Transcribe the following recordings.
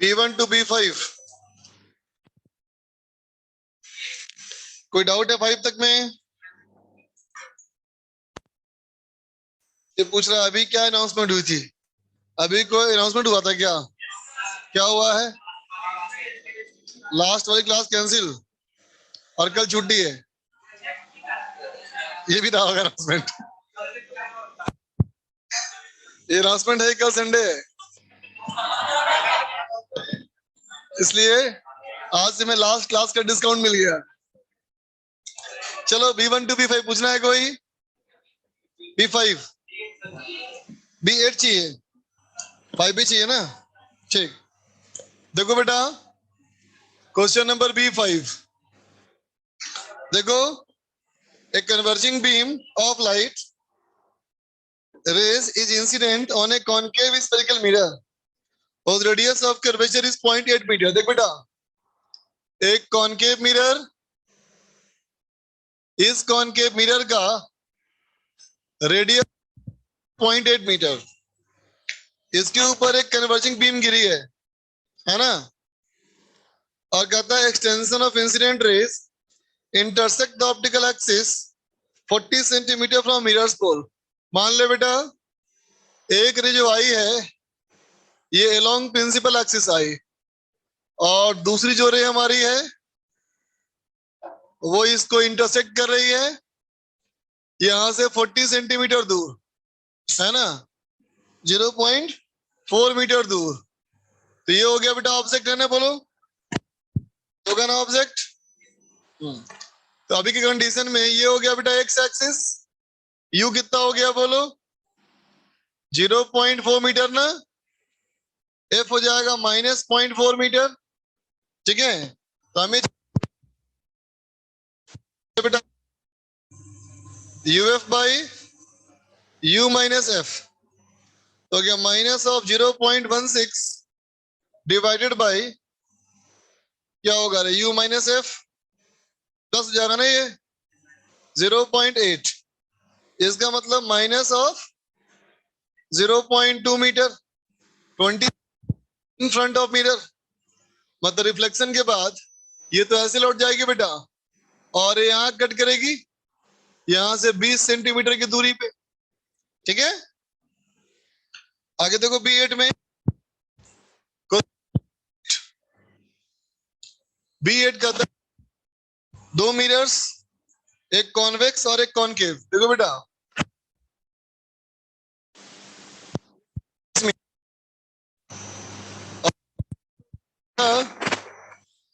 B1 to B5। कोई doubt है 5 तक में? ये पूछ रहा है अभी क्या अनाउंसमेंट हुई थी? अभी कोई अनाउंसमेंट हुआ था क्या? क्या हुआ है? लास्ट वाली क्लास कैंसिल और कल छुट्टी है। ये भी था होगा अनाउंसमेंट। ये अनाउंसमेंट है, कल संडे है, इसलिए आज से मैं लास्ट क्लास का डिस्काउंट मिल गया। चलो B1 टू B5 पूछना है कोई? B5 B8 चाहिए, 5 भी चाहिए ना? ठीक, देखो बेटा क्वेश्चन नंबर B5। देखो, a converging beam of light rays is incident on a concave spherical mirror whose radius of curvature is 0.8 metre. देख बेटा, एक कॉनकेव मिरर, इस कॉनकेव मिरर का रेडियस 0.8 मीटर, इसके ऊपर एक कन्वर्जिंग बीम गिरी है ना? और कहता है extension of incident rays intersect the optical axis 40 centimetre from mirror's pole. मान ले बेटा एक रे जो आई है ये अलोंग प्रिंसिपल एक्सिस आई, और दूसरी जो रे हमारी है वो इसको इंटरसेक्ट कर रही है यहां से 40 सेंटीमीटर दूर, है ना? 0.4 मीटर दूर। तो ये हो गया बेटा ऑब्जेक्ट, है ना? बोलो, होगा ना ऑब्जेक्ट? तो अभी की कंडीशन में ये हो गया बेटा एक्स एक्सिस, यू कितना हो गया बोलो? 0.4 मीटर ना, एफ हो जाएगा -0.4 मीटर। ठीक है, तो हमें बेटा UF by you minus F तो क्या माइनस ऑफ 0.16 डिवाइडेड बाई क्या होगा रे यू माइनस एफ, 10 हो जाएगा ना ये 0.8, इसका मतलब minus of 0.2 metre, 20 in front of mirror. मतलब रिफ्लेक्शन के बाद ये तो ऐसे लौट जाएगी बेटा, और यहाँ कट करेगी यहां से 20 सेंटीमीटर की दूरी पे। ठीक है, आगे देखो B8 में, B8 का 2 मिरर्स, एक कॉन्वेक्स और एक कॉनकेव। देखो बेटा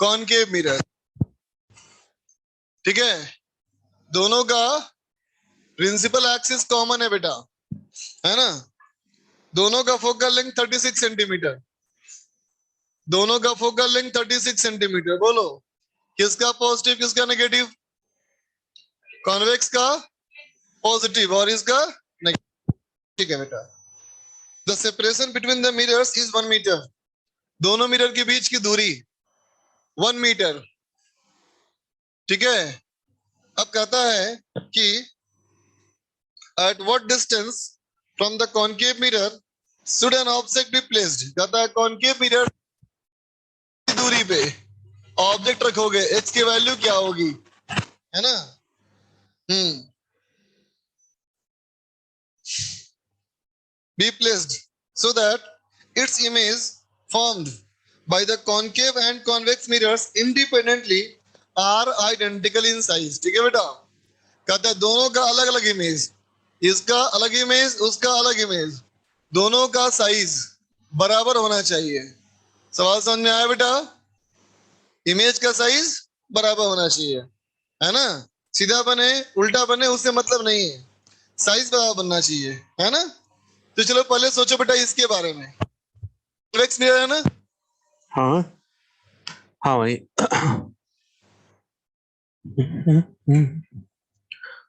कॉनकेव मिरर, ठीक है, दोनों का प्रिंसिपल एक्सिस कॉमन है बेटा, है ना? दोनों का फोकल लेंथ 36 सेंटीमीटर, दोनों का फोकल लेंथ 36 सेंटीमीटर। बोलो किसका पॉजिटिव किसका नेगेटिव? कॉन्वेक्स का पॉजिटिव और इसका नेगेटिव। ठीक है बेटा, the separation between the mirrors is 1 metre, दोनों मिरर के बीच की दूरी 1 मीटर। ठीक है, अब कहता है कि at what distance from the concave mirror should an object be placed। कहता है कॉनकेव मिरर की दूरी पे ऑब्जेक्ट रखोगे, एक्स की वैल्यू क्या होगी, है ना? Be placed so that its image formed by the concave and convex mirrors independently are identical in size। ठीक है बेटा, कहता है दोनों का अलग अलग इमेज, इसका अलग इमेज उसका अलग इमेज, दोनों का साइज बराबर होना चाहिए। सवाल समझ में आया बेटा? इमेज का साइज बराबर होना चाहिए, है ना? सीधा बने उल्टा बने उससे मतलब नहीं है, साइज बराबर बनना चाहिए, है ना? तो चलो पहले सोचो बेटा इसके बारे में, कॉन्वेक्स मिरर है ना? हाँ हाँ भाई।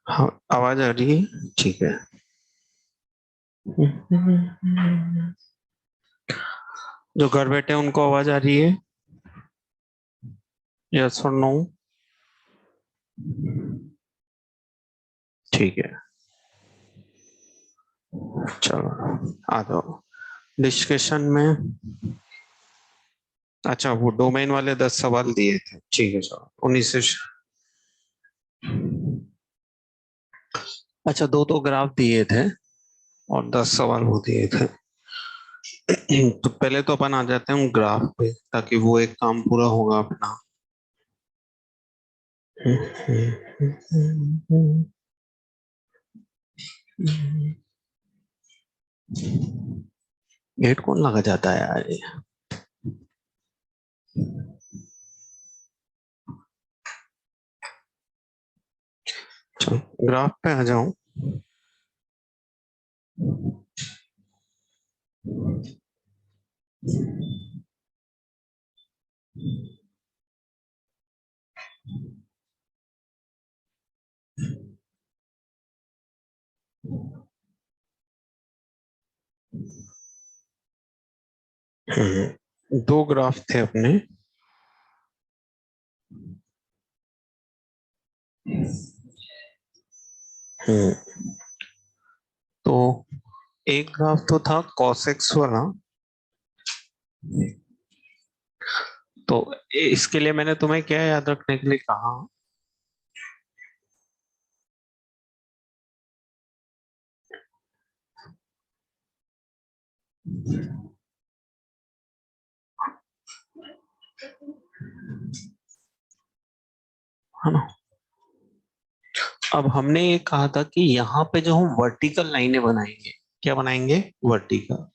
हाँ आवाज आ रही है, ठीक है। जो घर बैठे हैं उनको आवाज आ रही है? यस और नो? ठीक है, चलो आ जाओ डिस्कशन में। अच्छा, वो डोमेन वाले 10 सवाल दिए थे, ठीक है सर, 19 से अच्छा, दो तो ग्राफ दिए थे और 10 सवाल वो दिए थे। तो पहले तो अपन आ जाते हैं ग्राफ पे, ताकि वो एक काम पूरा होगा अपना। गेट कौन लगा जाता है यार ये? चलो ग्राफ पे आ जाऊं। दो ग्राफ थे अपने। हम्म, तो एक ग्राफ तो था cos x वाला। तो इसके लिए मैंने तुम्हें क्या याद रखने के लिए कहा? है ना? अब हमने ये कहा था कि यहाँ पे जो हम वर्टिकल लाइनें बनाएंगे, क्या बनाएंगे? वर्टिकल।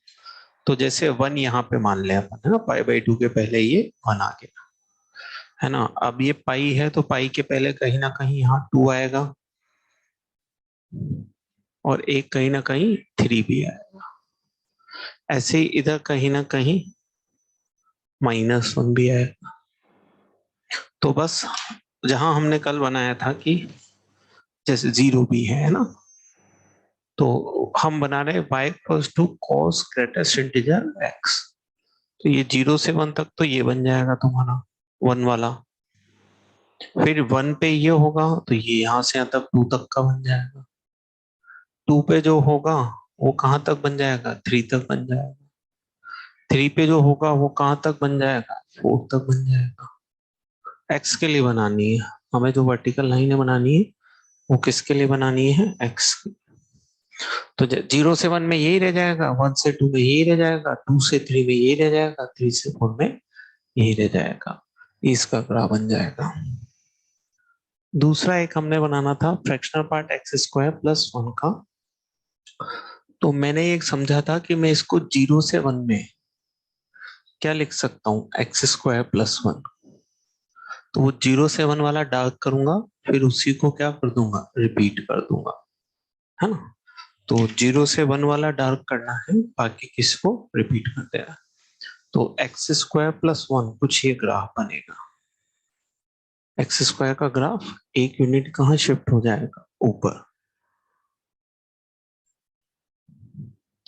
तो जैसे 1 यहाँ पे मान लिया अपन, है ना, π/2 के पहले ये 1 आ गया, है ना। अब ये पाई है तो पाई के पहले कहीं ना कहीं यहाँ 2 आएगा, और एक कहीं ना कहीं 3 भी आएगा। ऐसे ही इधर कहीं ना कहीं -1 भी आएगा। तो बस जहां हमने कल बनाया था कि जैसे 0 भी है ना, तो हम बना रहे y equals to cos greatest integer x। तो ये 0 से 1 तक तो ये बन जाएगा तुम्हारा 1 वाला। फिर 1 पे ये होगा तो ये यहां से यहाँ तक 2 तक का बन जाएगा। 2 पे जो होगा वो कहाँ तक बन जाएगा? 3 तक बन जाएगा। 3 पे जो होगा वो कहाँ तक बन जाएगा? 4 तक बन जाएगा। x के लिए बनानी है हमें, जो वर्टिकल लाइन है बनानी है, वो किसके लिए बनानी है? x। तो 0 से 1 में यही रह जाएगा, 1 से 2 में यही रह जाएगा, 2 से 3 में यही रह जाएगा, 3 से 4 में यही रह जाएगा। इसका ग्राफ बन जाएगा। दूसरा एक हमने बनाना था फ्रैक्शनल पार्ट x² + 1 का। तो मैंने एक समझा था कि मैं इसको 0 से 1 में क्या लिख सकता हूँ? x² + 1। तो वो 0 से 1 वाला डार्क करूंगा, फिर उसी को क्या कर दूंगा? रिपीट कर दूंगा, है ना। तो 0 से 1 वाला डार्क करना है, बाकी किसको रिपीट कर देना। तो x² + 1 कुछ ये ग्राफ बनेगा। x² का ग्राफ एक यूनिट कहाँ शिफ्ट हो जाएगा? ऊपर,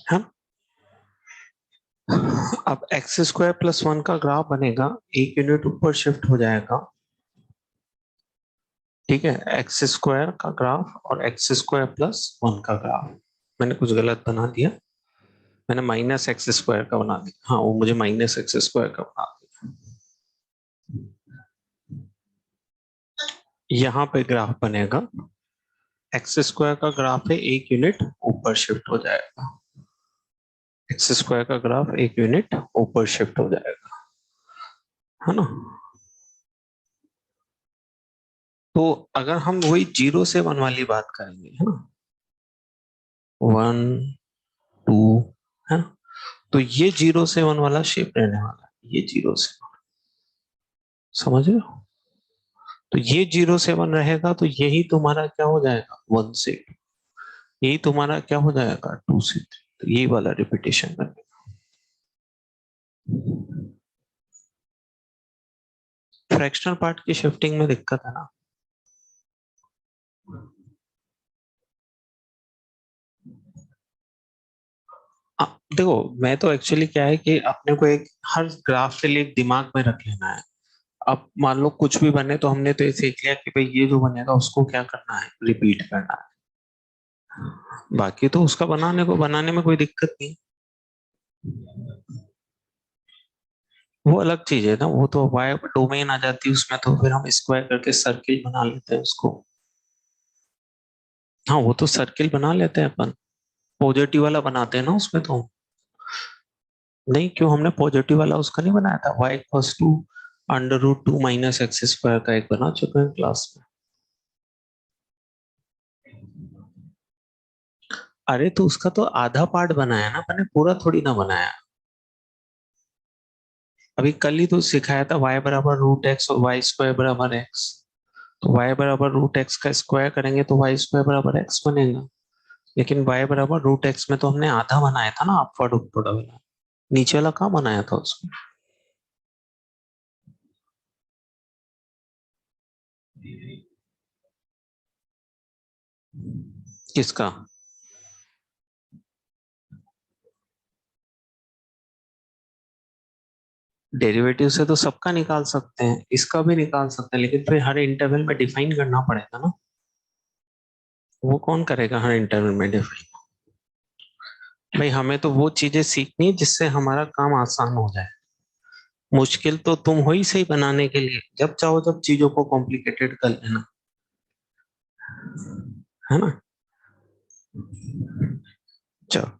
है ना। अब x² + 1 का ग्राफ बनेगा, एक यूनिट ऊपर शिफ्ट हो जाएगा, ठीक है। x² का ग्राफ और x² + 1 का ग्राफ। मैंने कुछ गलत बना दिया, मैंने -x² का बना दिया। हाँ, वो मुझे -x² का बना दिया। यहाँ पे ग्राफ बनेगा, x² का ग्राफ है, एक यूनिट ऊपर शिफ्ट हो जाएगा। x² का ग्राफ एक यूनिट ऊपर शिफ्ट हो जाएगा, है ना। तो अगर हम वही 0 से 1 वाली बात करेंगे, है ना, 1 2, है ना, तो ये 0 से 1 वाला शेप रहने वाला है, ये 0 से 1, समझ रहे हो। तो ये 0 से 1 रहेगा, तो यही तुम्हारा क्या हो जाएगा? 1 से 2। यही तुम्हारा क्या हो जाएगा? 2 से 3। तो यही वाला रिपीटेशन बनेगा। फ्रैक्शनल पार्ट की शिफ्टिंग में दिक्कत है ना। देखो, मैं तो एक्चुअली क्या है कि अपने को एक हर ग्राफ के लिए एक दिमाग में रख लेना है। अब मान लो कुछ भी बने तो हमने तो ये सीख लिया कि भाई ये जो बनेगा उसको क्या करना है? रिपीट करना है। बाकी तो उसका बनाने में कोई दिक्कत नहीं। वो अलग चीज है ना, वो तो वाई डोमेन आ जाती है उसमें, तो फिर हम स्क्वायर करके सर्किल बना लेते हैं उसको। हाँ वो तो सर्किल बना लेते हैं अपन, पॉजिटिव वाला बनाते हैं ना उसमें तो। नहीं, क्यों, हमने पॉजिटिव वाला उसका नहीं बनाया था, y equals to √2 minus x square का एक बना चुके हैं क्लास में। अरे तो उसका तो आधा पार्ट बनाया ना मैंने, पूरा थोड़ी ना बनाया। अभी कल ही तो सिखाया था y बराबर √x और y स्क्वायर बराबर x। तो y बराबर √x का स्क्वायर करेंगे तो y स्क्वायर बराबर x बनेगा। लेकिन y बराबर √x में तो हमने आधा बनाया था ना, अपवर्ड उपवर्ड वाला, नीचे वाला कहाँ बनाया था उसमें। किसका? डेरिवेटिव से तो सबका निकाल सकते हैं, इसका भी निकाल सकते हैं, लेकिन फिर हर इंटरवल में डिफाइन करना पड़ेगा ना। वो कौन करेगा हर इंटरवल में डिफाइन? भाई हमें तो वो चीजें सीखनी है जिससे हमारा काम आसान हो जाए। मुश्किल तो तुम हो ही सही बनाने के लिए, जब चाहो जब चीजों को कॉम्प्लिकेटेड कर लेना, है ना। चलो,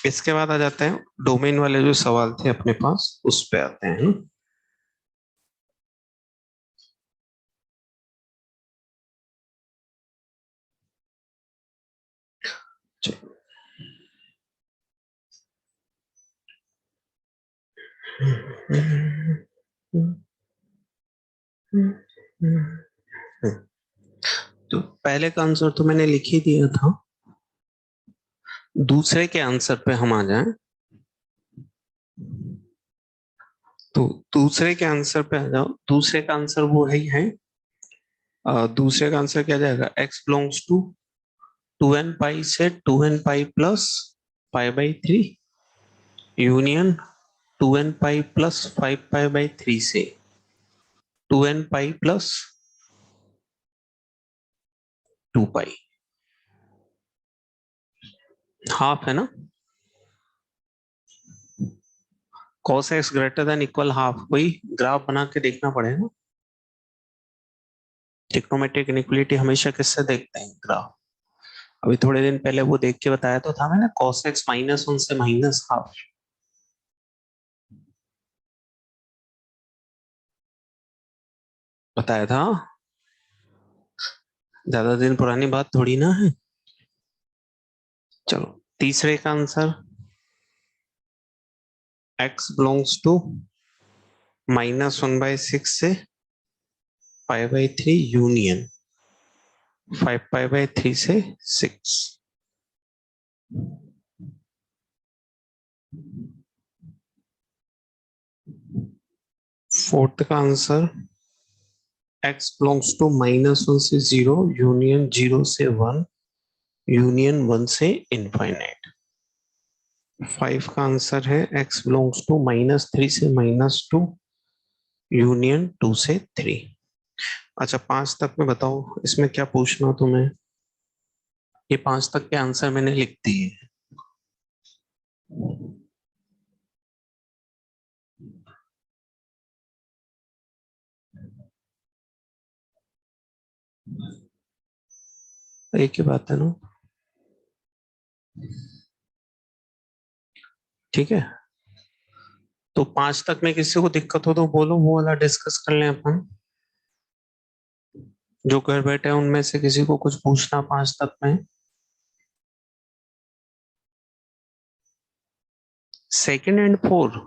इसके बाद आ जाते हैं डोमेन वाले जो सवाल थे अपने पास, उस पे आते हैं। चलो। तो पहले का आंसर तो मैंने लिख ही दिया था, दूसरे के आंसर पे हम आ जाएं। तो दूसरे के आंसर पे आ जाओ, दूसरे का आंसर वो है। दूसरे का आंसर क्या जाएगा, x belongs to 2n pi से 2n pi plus π/3 union 2n pi plus 5π/3 से 2n पाई प्लस 2 पाई, हाफ है ना। cos x greater than equal half, वही ग्राफ बना के देखना पड़ेगा। ट्रिग्नोमेट्रिक इनइक्वालिटी हमेशा किससे देखते हैं, ग्राफ। अभी थोड़े दिन पहले वो देख के बताया तो था मैंने, cos x -1 से माइनस हाफ बताया था। ज्यादा दिन पुरानी बात थोड़ी ना है। चलो, तीसरे का आंसर x बिलोंग्स टू -1/6 से π/3 यूनियन 5π/3 से 6। फोर्थ का आंसर x बिलोंग्स टू -1 से 0 यूनियन 0 से 1 यूनियन 1 से इनफाइनाइट। 5 का आंसर है x बिलोंग्स टू -3 से -2 यूनियन 2 से 3। अच्छा, 5 तक में बताओ इसमें क्या पूछना तुम्हें। ये 5 तक के आंसर मैंने लिख दिए। एक ही बात है ना, ठीक है। तो 5 तक में किसी को दिक्कत हो तो बोलो, वो वाला डिस्कस कर लें अपन। जो घर बैठे हैं उनमें से किसी को कुछ पूछना 5 तक में। सेकंड एंड 4,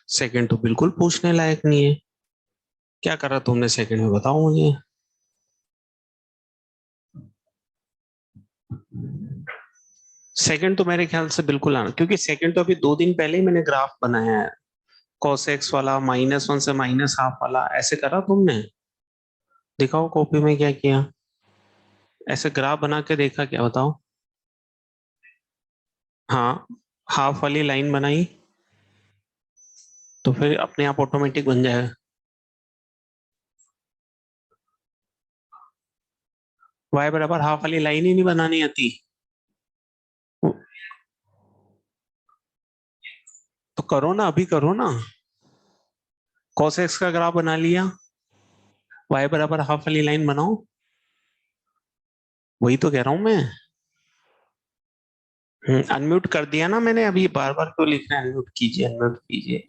सेकंड तो बिल्कुल पूछने लायक नहीं है। क्या करा तुमने सेकंड में, बताओ मुझे। सेकंड तो मेरे ख्याल से बिल्कुल आना, क्योंकि सेकंड तो अभी 2 दिन पहले ही मैंने ग्राफ बनाया है, cos x वाला -1 से माइनस हाफ वाला, ऐसे करा तुमने। दिखाओ कॉपी में क्या किया, ऐसे ग्राफ बना के देखा क्या, बताओ। हाँ, हाफ वाली लाइन बनाई तो फिर अपने आप ऑटोमेटिक बन जाएगा। y बराबर हाफ वाली लाइन ही नहीं बनानी आती, तो करो ना, अभी करो ना। cos x का ग्राफ बना लिया, y बराबर हाफ वाली लाइन बनाओ। वही तो कह रहा हूं मैं। अनम्यूट कर दिया ना मैंने, अभी बार बार क्यों लिख रहे हैं अनम्यूट कीजिए अनम्यूट कीजिए।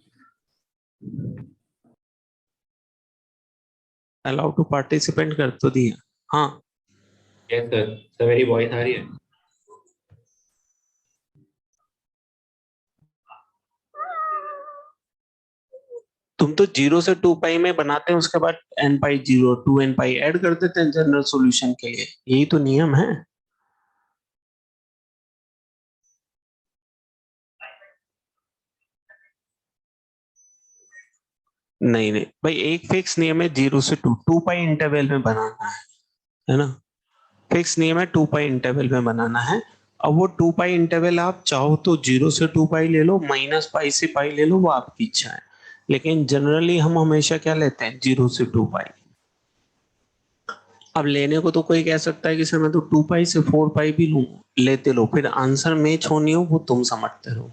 अलाउ टू पार्टिसिपेंट कर तो दिया। हाँ यस सर, सर मेरी वॉइस आ रही है? तुम तो 0 से 2 पाई में बनाते हैं, उसके बाद n पाई 0 2 n पाई ऐड कर देते हैं जनरल सॉल्यूशन के लिए, यही तो नियम है। नहीं नहीं भाई, एक फिक्स नियम है 0 से 2, 2 पाई इंटरवल में बनाना है ना। फिक्स नियम है 2 पाई इंटरवल में बनाना है। अब वो 2 पाई इंटरवल आप चाहो तो 0 से 2 पाई ले लो, माइनस पाई से पाई ले लो, वो आपकी इच्छा है। लेकिन जनरली हम हमेशा क्या लेते हैं, 0 से 2 पाई। अब लेने को तो कोई कह सकता है कि सर मैं तो 2 पाई से 4 पाई भी लूं, लेते लो, फिर आंसर मैच होनी हो वो तुम समझते रहो,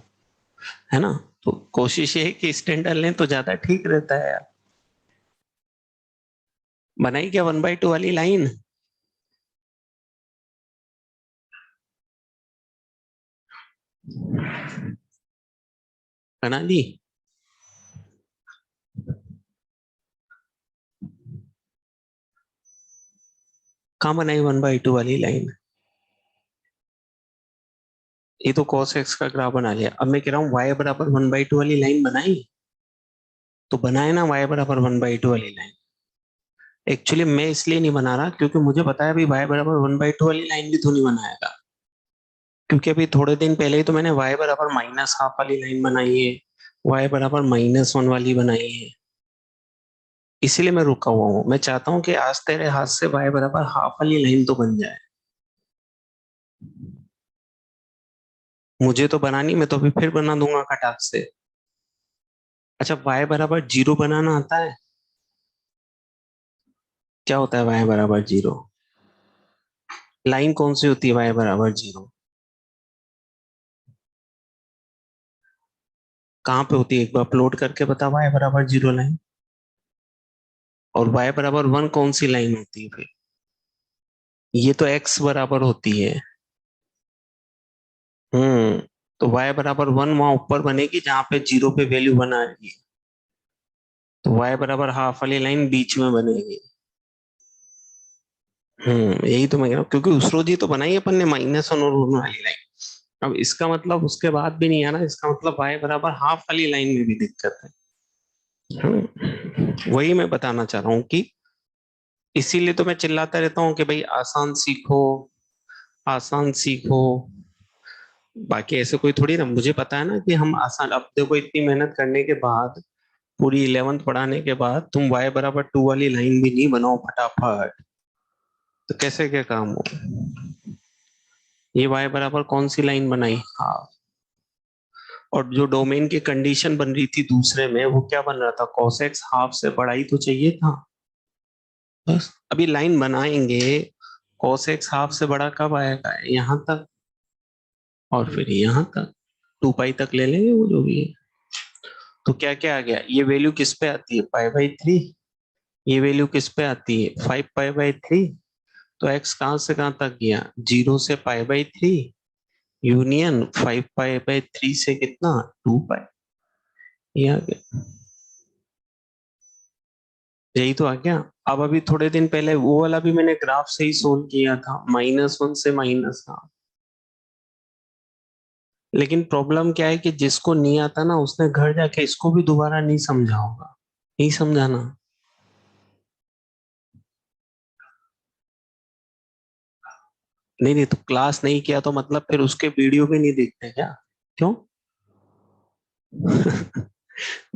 है ना। तो कोशिश ये है कि स्टैंडर्ड लें तो ज्यादा ठीक रहता है यार। बनाई क्या 1/2 वाली लाइन? बना दी? कहाँ बनाई 1/2 वाली लाइन? ये तो cos x का ग्राफ बना लिया। अब मैं कह रहा हूँ y बराबर 1/2 वाली लाइन बनाई, तो बनाए ना y बराबर 1/2 वाली लाइन। एक्चुअली मैं इसलिए नहीं बना रहा क्योंकि मुझे पता है अभी y बराबर 1/2 वाली लाइन भी तो नहीं बनाएगा, क्योंकि अभी थोड़े दिन पहले ही तो मैंने y बराबर माइनस हाफ वाली लाइन बनाई है, y बराबर -1 वाली बनाई है। इसीलिए मैं रुका हुआ हूँ, मैं चाहता हूँ कि आज तेरे हाथ से y बराबर हाफ वाली लाइन तो बन जाए। मुझे तो बनानी, मैं तो अभी फिर बना दूंगा खटाक से। अच्छा, y बराबर 0 बनाना आता है? क्या होता है y बराबर 0? लाइन कौन सी होती है y बराबर 0? कहाँ पे होती है, एक बार प्लॉट करके बता y बराबर 0 लाइन। और y बराबर 1 कौन सी लाइन होती है फिर? ये तो x बराबर होती है। हम्म। तो y बराबर 1 वहां ऊपर बनेगी जहां पे 0 पे वैल्यू बनाएगी, तो y बराबर हाफ वाली लाइन बीच में बनेगी। यही तो मैं कह रहा हूँ, क्योंकि उस रोज ही तो बनाई अपन ने -1 और 1 वाली लाइन। अब इसका मतलब उसके बाद भी नहीं आना, इसका मतलब y बराबर हाफ वाली लाइन में भी दिक्कत है। वही मैं बताना चाह रहा हूँ कि इसीलिए तो मैं चिल्लाता रहता हूँ कि भाई आसान सीखो, आसान सीखो। बाकी ऐसे कोई थोड़ी ना, मुझे पता है ना कि हम आसान, अब देखो इतनी मेहनत करने के बाद, पूरी 11th पढ़ाने के बाद तुम y बराबर 2 वाली लाइन भी नहीं बनाओ फटाफट, तो कैसे क्या काम हो। ये y बराबर कौन सी लाइन बनाई, हाफ। और जो डोमेन की कंडीशन बन रही थी दूसरे में, वो क्या बन रहा था, cos x हाफ से बड़ा ही तो चाहिए था। बस अभी लाइन बनाएंगे, cos x हाफ से बड़ा कब आएगा, यहां तक, और फिर यहां तक 2 पाई तक ले लेंगे वो जो भी है। तो क्या क्या आ गया, ये वैल्यू किस पे आती है, π/3। ये वैल्यू किस पे आती है, 5π/3। तो x कहां से कहां तक गया, 0 से π/3 यूनियन 5π/3 से कितना, 2 पाई। ये आ गया, यही तो आ गया। अब अभी थोड़े दिन पहले वो वाला भी मैंने ग्राफ से ही सोल्व किया था, -1 से -1। लेकिन प्रॉब्लम क्या है कि जिसको नहीं आता ना, उसने घर जाके इसको भी दोबारा नहीं समझा होगा, नहीं समझाना। नहीं नहीं, तो क्लास नहीं किया तो मतलब फिर उसके वीडियो भी नहीं देखते क्या, क्यों?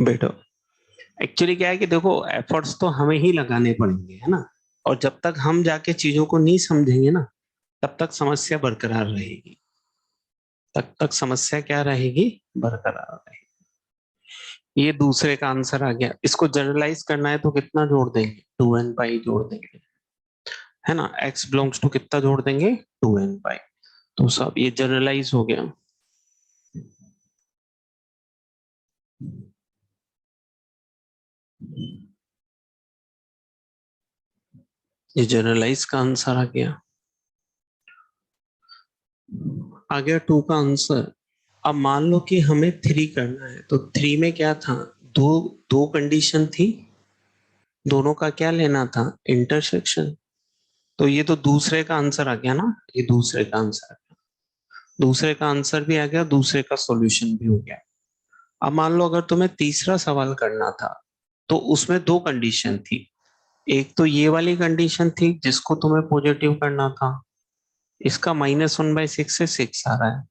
बेटो, एक्चुअली क्या है कि देखो, एफर्ट्स तो हमें ही लगाने पड़ेंगे, है ना। और जब तक हम जाके चीजों को नहीं समझेंगे ना, तब तक समस्या बरकरार रहेगी, तब तक समस्या क्या रहेगी, बरकरार रहेगी। ये दूसरे का आंसर आ गया। इसको जनरलाइज करना है तो कितना जोड़ देंगे, 2n पाई जोड़ देंगे, है ना। x बिलोंग्स टू कितना जोड़ देंगे, 2n पाई। तो सब ये जनरलाइज हो गया। ये जनरलाइज का आंसर आ गया। आ गया 2 का आंसर। अब मान लो कि हमें 3 करना है, तो 3 में क्या था, दो दो कंडीशन थी, दोनों का क्या लेना था, इंटरसेक्शन। तो ये तो दूसरे का आंसर आ गया ना, ये दूसरे का आंसर आ गया, दूसरे का आंसर भी आ गया, दूसरे का सॉल्यूशन भी हो गया। अब मान लो अगर तुम्हें तीसरा सवाल करना था, तो उसमें 2 कंडीशन थी। एक तो ये वाली कंडीशन थी जिसको तुम्हें पॉजिटिव करना था, इसका -1/6 से 6 आ रहा है,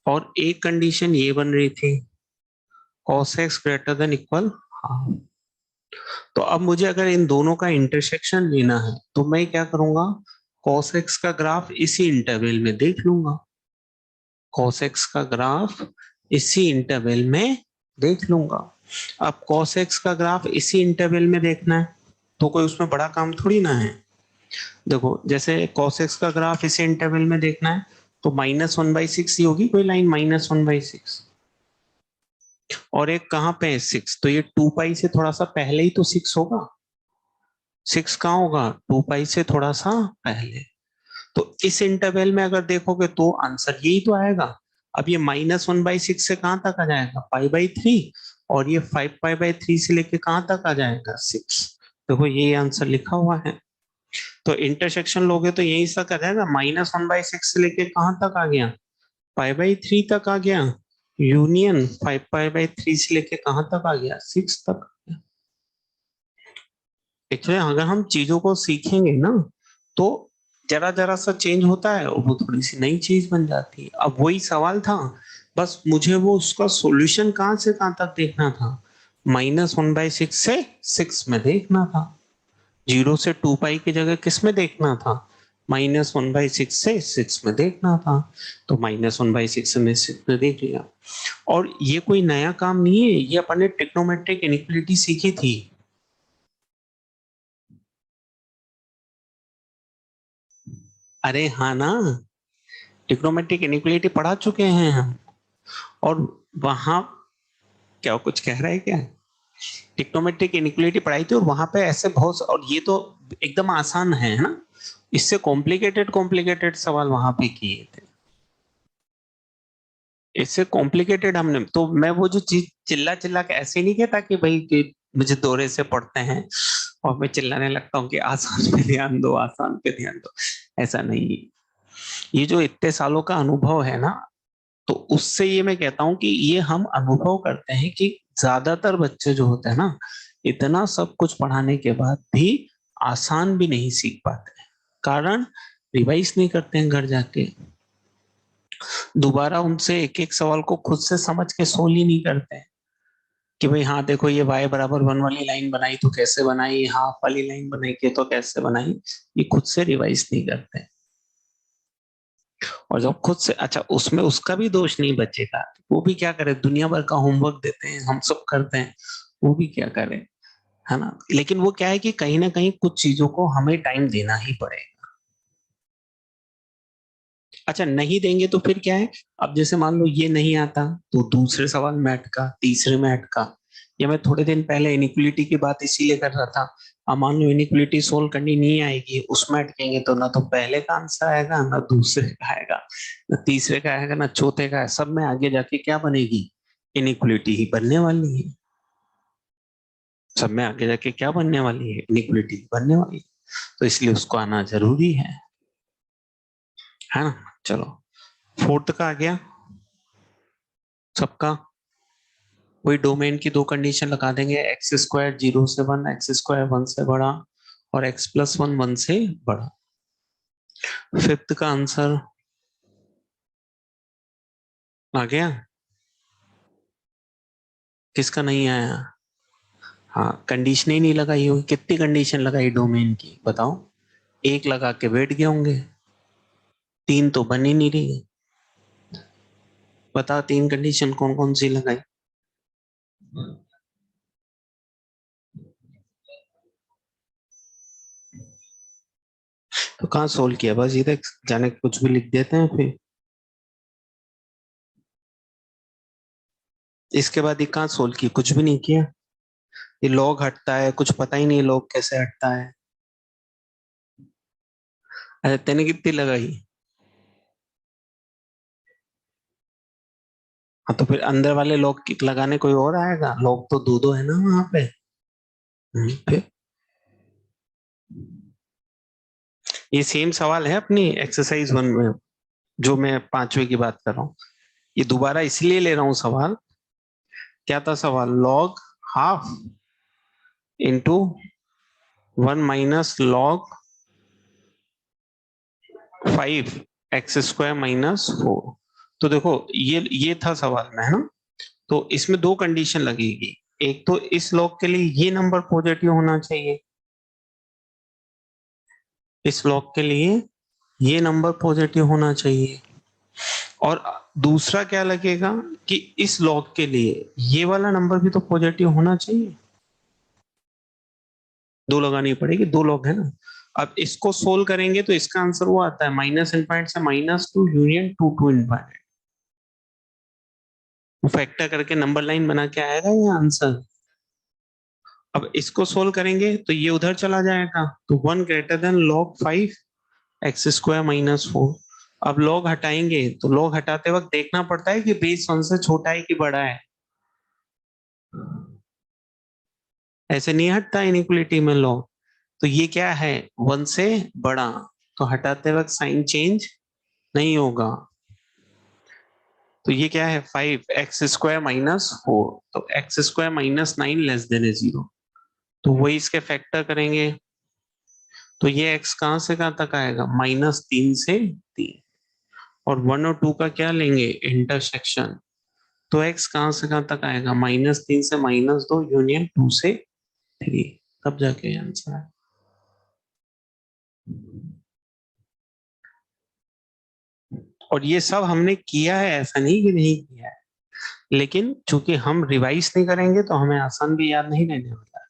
और एक कंडीशन ये बन रही थी cos x greater than equal half. तो अब मुझे अगर इन दोनों का इंटरसेक्शन लेना है, तो मैं क्या करूंगा, cos x का ग्राफ इसी इंटरवल में देख लूंगा, cos x का ग्राफ इसी इंटरवल में देख लूंगा। अब cos x का ग्राफ इसी इंटरवल में देखना है, तो कोई उसमें बड़ा काम थोड़ी ना है। देखो जैसे cos x का ग्राफ इसी इंटरवल में देखना है, तो -1/6 ही होगी कोई लाइन, -1/6, और एक कहां पे है 6, तो ये 2 पाई से थोड़ा सा पहले ही तो 6 होगा। 6 कहाँ होगा, 2 पाई से थोड़ा सा पहले। तो इस इंटरवल में अगर देखोगे तो आंसर यही तो आएगा। अब ये -1/6 से कहां तक आ जाएगा, π/3, और ये 5π/3 से लेके कहां तक आ जाएगा, 6। देखो यही आंसर लिखा हुआ है। तो इंटरसेक्शन लोगे तो यही सा आ जाएगा, -1/6 से लेके कहां तक आ गया, π/3 तक आ गया, यूनियन 5π/3 से लेके कहां तक आ गया, 6 तक। एक्चुअली अगर हम चीजों को सीखेंगे ना, तो जरा जरा सा चेंज होता है और वो थोड़ी सी नई चीज बन जाती है। अब वही सवाल था, बस मुझे वो उसका सॉल्यूशन कहां से कहां तक देखना था, -1/6 से 6 में देखना था। 0 से 2 पाई की जगह किस में देखना था, -1/6 से 6 में देखना था। तो -1/6 में 6 में देख लिया। और ये कोई नया काम नहीं है, ये अपन ने ट्रिग्नोमेट्रिक इनइक्वालिटी सीखी थी। अरे हाँ ना, ट्रिग्नोमेट्रिक इनइक्वालिटी पढ़ा चुके हैं हम। और वहां क्या कुछ कह रहा है क्या, ट्रिग्नोमेट्रिक इनइक्वालिटी पढ़ाई थी, और वहां पे ऐसे बहुत, और ये तो एकदम आसान है ना, इससे कॉम्प्लिकेटेड कॉम्प्लिकेटेड सवाल वहां पे किए थे। इससे कॉम्प्लिकेटेड हमने तो, मैं वो जो चीज चिल्ला चिल्ला के ऐसे नहीं कहता कि भाई कि मुझे दौरे से पढ़ते हैं और मैं चिल्लाने लगता हूँ कि आसान पे ध्यान दो, आसान पे ध्यान दो, ऐसा नहीं। ये जो इतने सालों का अनुभव है ना, तो उससे ये मैं कहता हूं कि ये हम अनुभव करते हैं कि ज्यादातर बच्चे जो होते हैं ना, इतना सब कुछ पढ़ाने के बाद भी आसान भी नहीं सीख पाते हैं। कारण रिवाइज नहीं करते हैं घर जाके, दोबारा उनसे एक एक सवाल को खुद से समझ के सोल्व ही नहीं करते हैं कि भाई हाँ देखो ये y=1 वाली लाइन बनाई तो कैसे बनाई, हाफ वाली लाइन बनाई के तो कैसे बनाई, ये खुद से रिवाइज नहीं करते हैं। और जब खुद से, अच्छा उसमें उसका भी दोष नहीं बचेगा, वो भी क्या करे, दुनिया भर का होमवर्क देते हैं, हम सब करते हैं, वो भी क्या करे, है ना। लेकिन वो क्या है कि कहीं ना कहीं कुछ चीजों को हमें टाइम देना ही पड़ेगा। अच्छा नहीं देंगे तो फिर क्या है, अब जैसे मान लो ये नहीं आता, तो दूसरे सवाल मैथ का, तीसरे मैथ का, या मैं थोड़े दिन पहले इनइक्वालिटी की बात इसीलिए कर रहा था। अब मान लो इनइक्वालिटी सोल्व करनी नहीं आएगी, उसमें अटकेंगे तो ना तो पहले का आंसर आएगा, ना दूसरे का आएगा, ना तीसरे का आएगा, ना चौथे का है, सब में आगे जाके क्या बनेगी, इनइक्वालिटी ही बनने वाली है। सब में आगे जाके क्या बनने वाली है, इनइक्वालिटी बनने वाली है। तो इसलिए उसको आना जरूरी है ना। चलो फोर्थ का आ गया सबका, वही डोमेन की 2 कंडीशन लगा देंगे, x² 0 से 1, x² 1 से बड़ा, और x+1 1 से बड़ा। फिफ्थ का आंसर आ गया, किसका नहीं आया, हाँ कंडीशन ही नहीं लगाई होगी। कितनी कंडीशन लगाई डोमेन की बताओ, एक लगा के बैठ गए होंगे, 3 तो बन ही नहीं रही है। बता 3 कंडीशन कौन कौन सी लगाई। तो कहाँ सोल्व किया, बस इधर जाने के कुछ भी लिख देते हैं फिर। इसके बाद ये कहाँ सोल्व की, कुछ भी नहीं किया। ये लॉग हटता है, कुछ पता ही नहीं लॉग कैसे हटता है। अरे तेने कितनी लगाई? हाँ तो फिर अंदर वाले लॉग लगाने कोई और आएगा, लॉग तो दो दो है ना वहां पे। फिर ये सेम सवाल है अपनी एक्सरसाइज 1 में, जो मैं 5वें की बात कर रहा हूँ। ये दोबारा इसलिए ले रहा हूँ सवाल। क्या था सवाल? Log half into 1 minus log 5 x² - 4। तो देखो ये था सवाल में, है ना। तो इसमें दो कंडीशन लगेगी। एक तो इस लॉग के लिए ये नंबर पॉजिटिव होना चाहिए, इस लॉग के लिए ये नंबर पॉजिटिव होना चाहिए, और दूसरा क्या लगेगा कि इस लॉग के लिए ये वाला नंबर भी तो पॉजिटिव होना चाहिए। दो लगानी पड़ेगी, दो लॉग है ना। अब इसको सोल्व करेंगे तो इसका आंसर वो आता है माइनस इनफाइनाइट से -2 यूनियन 2 टू इनफाइनाइट। वो फैक्टर करके नंबर लाइन बना के आएगा ये आंसर। अब इसको सोल्व करेंगे तो ये उधर चला जाएगा, तो 1 ग्रेटर देन log 5 x² - 4। अब log हटाएंगे तो log हटाते वक्त देखना पड़ता है कि बेस 1 से छोटा है कि बड़ा है। ऐसे नहीं हटता इनइक्वलिटी में log। तो ये क्या है, 1 से बड़ा, तो हटाते वक्त साइन चेंज नहीं होगा। तो ये क्या है, 5 x² - 4। तो x² - 9 लेस देन 0। तो वही इसके फैक्टर करेंगे, तो ये x कहां से कहां तक आएगा, -3 से 3। और 1 और 2 का क्या लेंगे, इंटरसेक्शन। तो x कहां से कहां तक आएगा, -3 से -2 यूनियन 2 से 3। तब जाके आंसर है। और ये सब हमने किया है, ऐसा नहीं कि नहीं किया है, लेकिन चूंकि हम रिवाइज नहीं करेंगे तो हमें आसान भी याद नहीं रहने वाला है।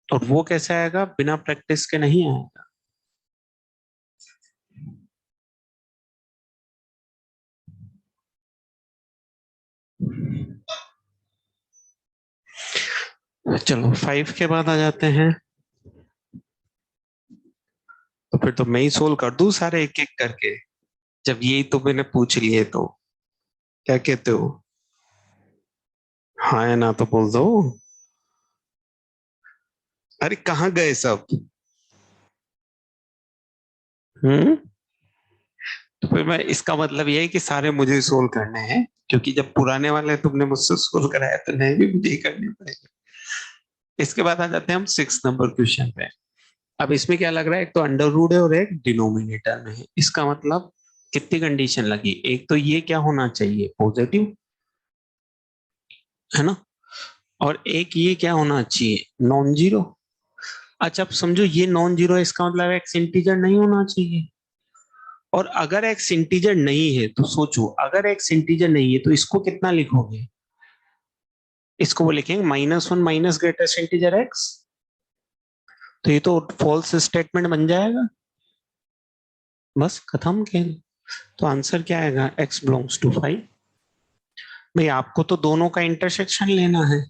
और वो कैसे आएगा, बिना प्रैक्टिस के नहीं आएगा। चलो 5 के बाद आ जाते हैं। तो फिर तो मैं ही सोल्व कर दूं सारे एक एक करके, जब यही तो मैंने पूछ लिए। तो क्या कहते हो, हाँ या ना तो बोल दो। अरे कहाँ गए सब? हम्म। तो फिर मैं, इसका मतलब ये है कि सारे मुझे सोल्व करने हैं, क्योंकि जब पुराने वाले तुमने मुझसे सोल्व कराया तो नए भी मुझे ही करने पड़ेंगे। इसके बाद आ जाते हैं हम 6 नंबर क्वेश्चन पे। अब इसमें क्या लग रहा है, एक तो अंडर रूट है और एक डिनोमिनेटर में है। इसका मतलब कितनी कंडीशन लगी, एक तो ये क्या होना चाहिए, पॉजिटिव, है ना। और एक ये क्या होना चाहिए, नॉन जीरो। अच्छा अब समझो ये नॉन जीरो है, इसका मतलब एक्स इंटीजर नहीं होना चाहिए। और अगर एक्स इंटीजर नहीं है तो सोचो, अगर एक्स इंटीजर नहीं है तो इसको कितना लिखोगे, इसको वो लिखेंगे -1 माइनस ग्रेटेस्ट इंटीजर एक्स। तो ये तो फॉल्स स्टेटमेंट बन जाएगा, बस खत्म खेल। तो आंसर क्या आएगा, एक्स बिलोंग्स टू 5। भाई आपको तो दोनों का इंटरसेक्शन लेना है,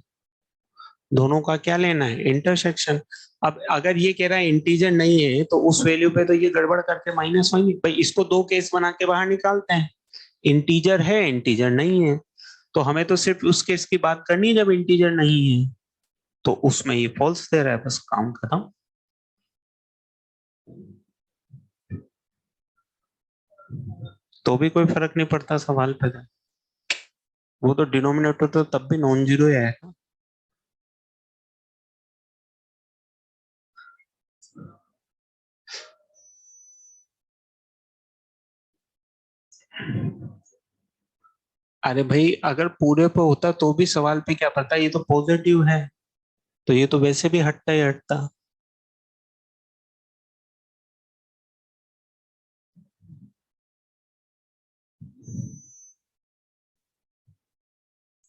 दोनों का क्या लेना है, इंटरसेक्शन। अब अगर ये कह रहा है इंटीजर नहीं है तो उस वैल्यू पे तो ये गड़बड़ करके माइनस होंगे। भाई इसको दो केस बना के बाहर निकालते हैं, इंटीजर है इंटीजर नहीं है। तो हमें तो सिर्फ उस केस की बात करनी है जब इंटीजर नहीं है, तो उसमें ये फॉल्स दे रहा है, बस काम खत्म। तो भी कोई फर्क नहीं पड़ता सवाल पे तो। वो तो डिनोमिनेटर तो तब भी नॉन जीरो ही आएगा। अरे भाई अगर पूरे पे होता तो भी सवाल पे क्या पता, ये तो पॉजिटिव है, तो ये तो वैसे भी हटता ही हटता।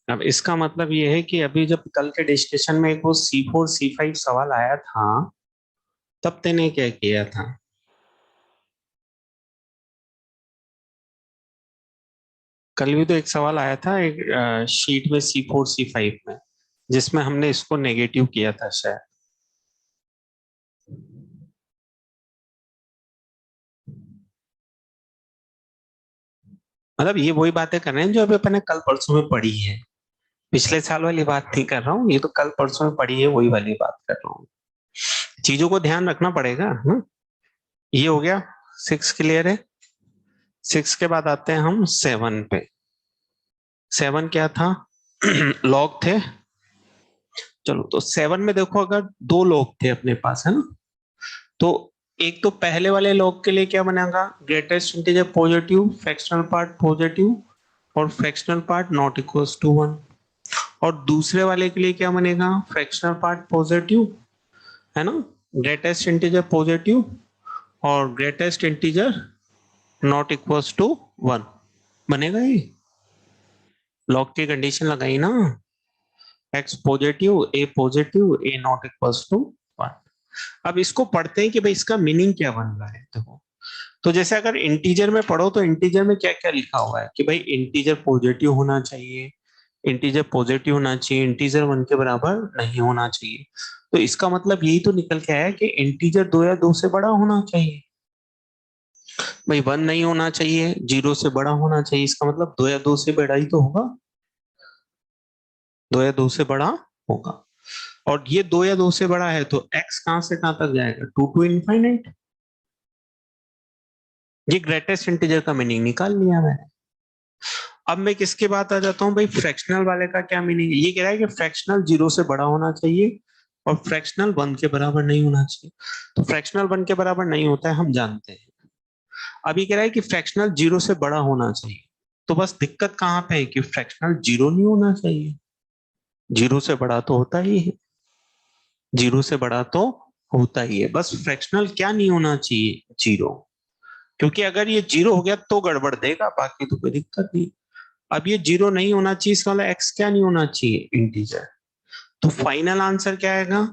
अब इसका मतलब ये है कि अभी जब कल के डिस्कशन में एक वो C4 C5 सवाल आया था, तब तेने क्या किया था। कल भी तो एक सवाल आया था एक शीट में C4 C5 में, जिसमें हमने इसको नेगेटिव किया था शायद। मतलब ये वही बातें कर रहे हैं जो अभी अपने कल परसों में पढ़ी है, पिछले साल वाली बात नहीं कर रहा हूँ, ये तो कल परसों में पढ़ी है वही वाली बात कर रहा हूँ। चीजों को ध्यान रखना पड़ेगा ना। ये हो गया 6 क्लियर है। 6 के बाद आते हैं हम 7 पे। 7 क्या था? लॉग थे। चलो तो 7 में देखो, अगर दो लॉग थे अपने पास, है ना, तो एक तो पहले वाले लॉग के लिए क्या बनेगा? Greatest integer positive, fractional part positive और fractional part not equals to 1। और दूसरे वाले के लिए क्या बनेगा? फ्रैक्शनल पार्ट पॉजिटिव, है ना, ग्रेटेस्ट इंटीजर पॉजिटिव और greatest integer not equals to 1 बनेगा। ये लॉग की कंडीशन लगाई ना, x positive, a positive, a not equals to 1। अब इसको पढ़ते हैं कि भाई इसका मीनिंग क्या बन रहा है। देखो, तो जैसे अगर इंटीजर में पढ़ो तो इंटीजर में क्या क्या लिखा हुआ है कि भाई इंटीजर पॉजिटिव होना चाहिए, इंटीजर पॉजिटिव होना चाहिए, इंटीजर 1 के बराबर नहीं होना चाहिए। तो इसका मतलब यही तो निकल के आया कि इंटीजर 2 या 2 से बड़ा होना चाहिए। भाई 1 नहीं होना चाहिए, 0 से बड़ा होना चाहिए, इसका मतलब 2 या 2 से बड़ा ही तो होगा, 2 या 2 से बड़ा होगा। और ये 2 या 2 से बड़ा है तो x कहां से कहां तक जाएगा? 2 टू इनफाइनाइट। ये ग्रेटेस्ट इंटीजर का मीनिंग निकाल लिया मैंने। अब मैं किसके बात आ जाता हूँ भाई, फ्रैक्शनल वाले का क्या मीनिंग है? ये कह रहा है कि फ्रैक्शनल 0 से बड़ा होना चाहिए और फ्रैक्शनल 1 के बराबर नहीं होना चाहिए। तो फ्रैक्शनल 1 के बराबर नहीं होता है, हम जानते हैं। अभी कह रहा है कि फ्रैक्शनल 0 से बड़ा होना चाहिए। तो बस दिक्कत कहां पे है कि फ्रैक्शनल 0 नहीं होना चाहिए, 0 से बड़ा तो होता ही है, 0 से बड़ा तो होता ही है। बस फ्रैक्शनल क्या नहीं होना चाहिए? 0। क्योंकि अगर ये 0 हो गया तो गड़बड़ देगा, बाकी तो कोई दिक्कत नहीं। अब ये 0 नहीं होना चाहिए, इसका मतलब x क्या नहीं होना चाहिए? इंटीजर। तो फाइनल आंसर क्या आएगा?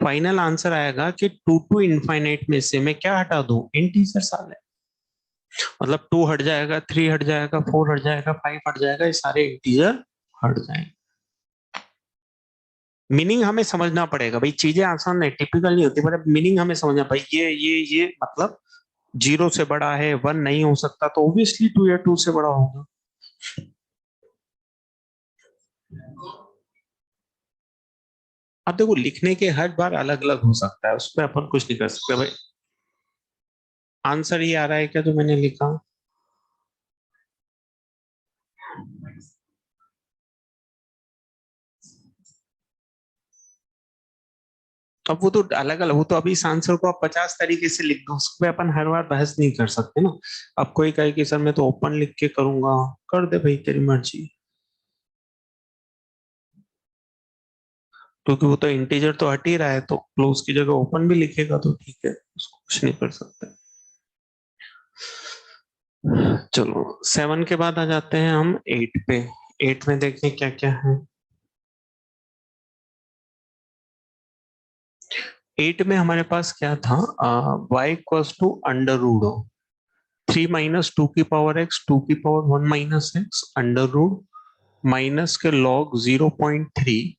फाइनल आंसर आएगा कि 2 टू इनफाइनाइट में से मैं क्या हटा दूं? इंटीजर साले। मतलब 2 हट जाएगा, 3 हट जाएगा, 4 हट जाएगा, 5 हट जाएगा, ये सारे इंटीजर हट जाएंगे। मीनिंग हमें समझना पड़ेगा भाई, चीजें आसान नहीं, टिपिकल नहीं होती, पर मीनिंग हमें समझना भाई। ये मतलब 0 से बड़ा है, 1 नहीं हो सकता, तो ऑब्वियसली 2 या 2 से बड़ा होगा। अब देखो, लिखने के हर बार अलग अलग हो सकता है, उस पर अपन कुछ नहीं कर सकते भाई। आंसर ये आ रहा है क्या जो मैंने लिखा? अब वो तो अलग अलग, वो तो अभी इस आंसर को आप 50 तरीके से लिख दो, उस पर अपन हर बार बहस नहीं कर सकते ना। अब कोई कहे कि सर मैं तो ओपन लिख के करूंगा, कर दे भाई, तेरी मर्जी। क्योंकि वो तो इंटीजर तो हट ही रहा है, तो क्लोज की जगह ओपन भी लिखेगा तो ठीक है, उसको कुछ नहीं कर सकते। चलो 7 के बाद आ जाते हैं हम 8 पे। 8 में देखें क्या क्या है। 8 में हमारे पास क्या था? y equals to under root 3 minus 2 की पावर x, 2 की power 1 minus x, under root minus के लॉग 0.3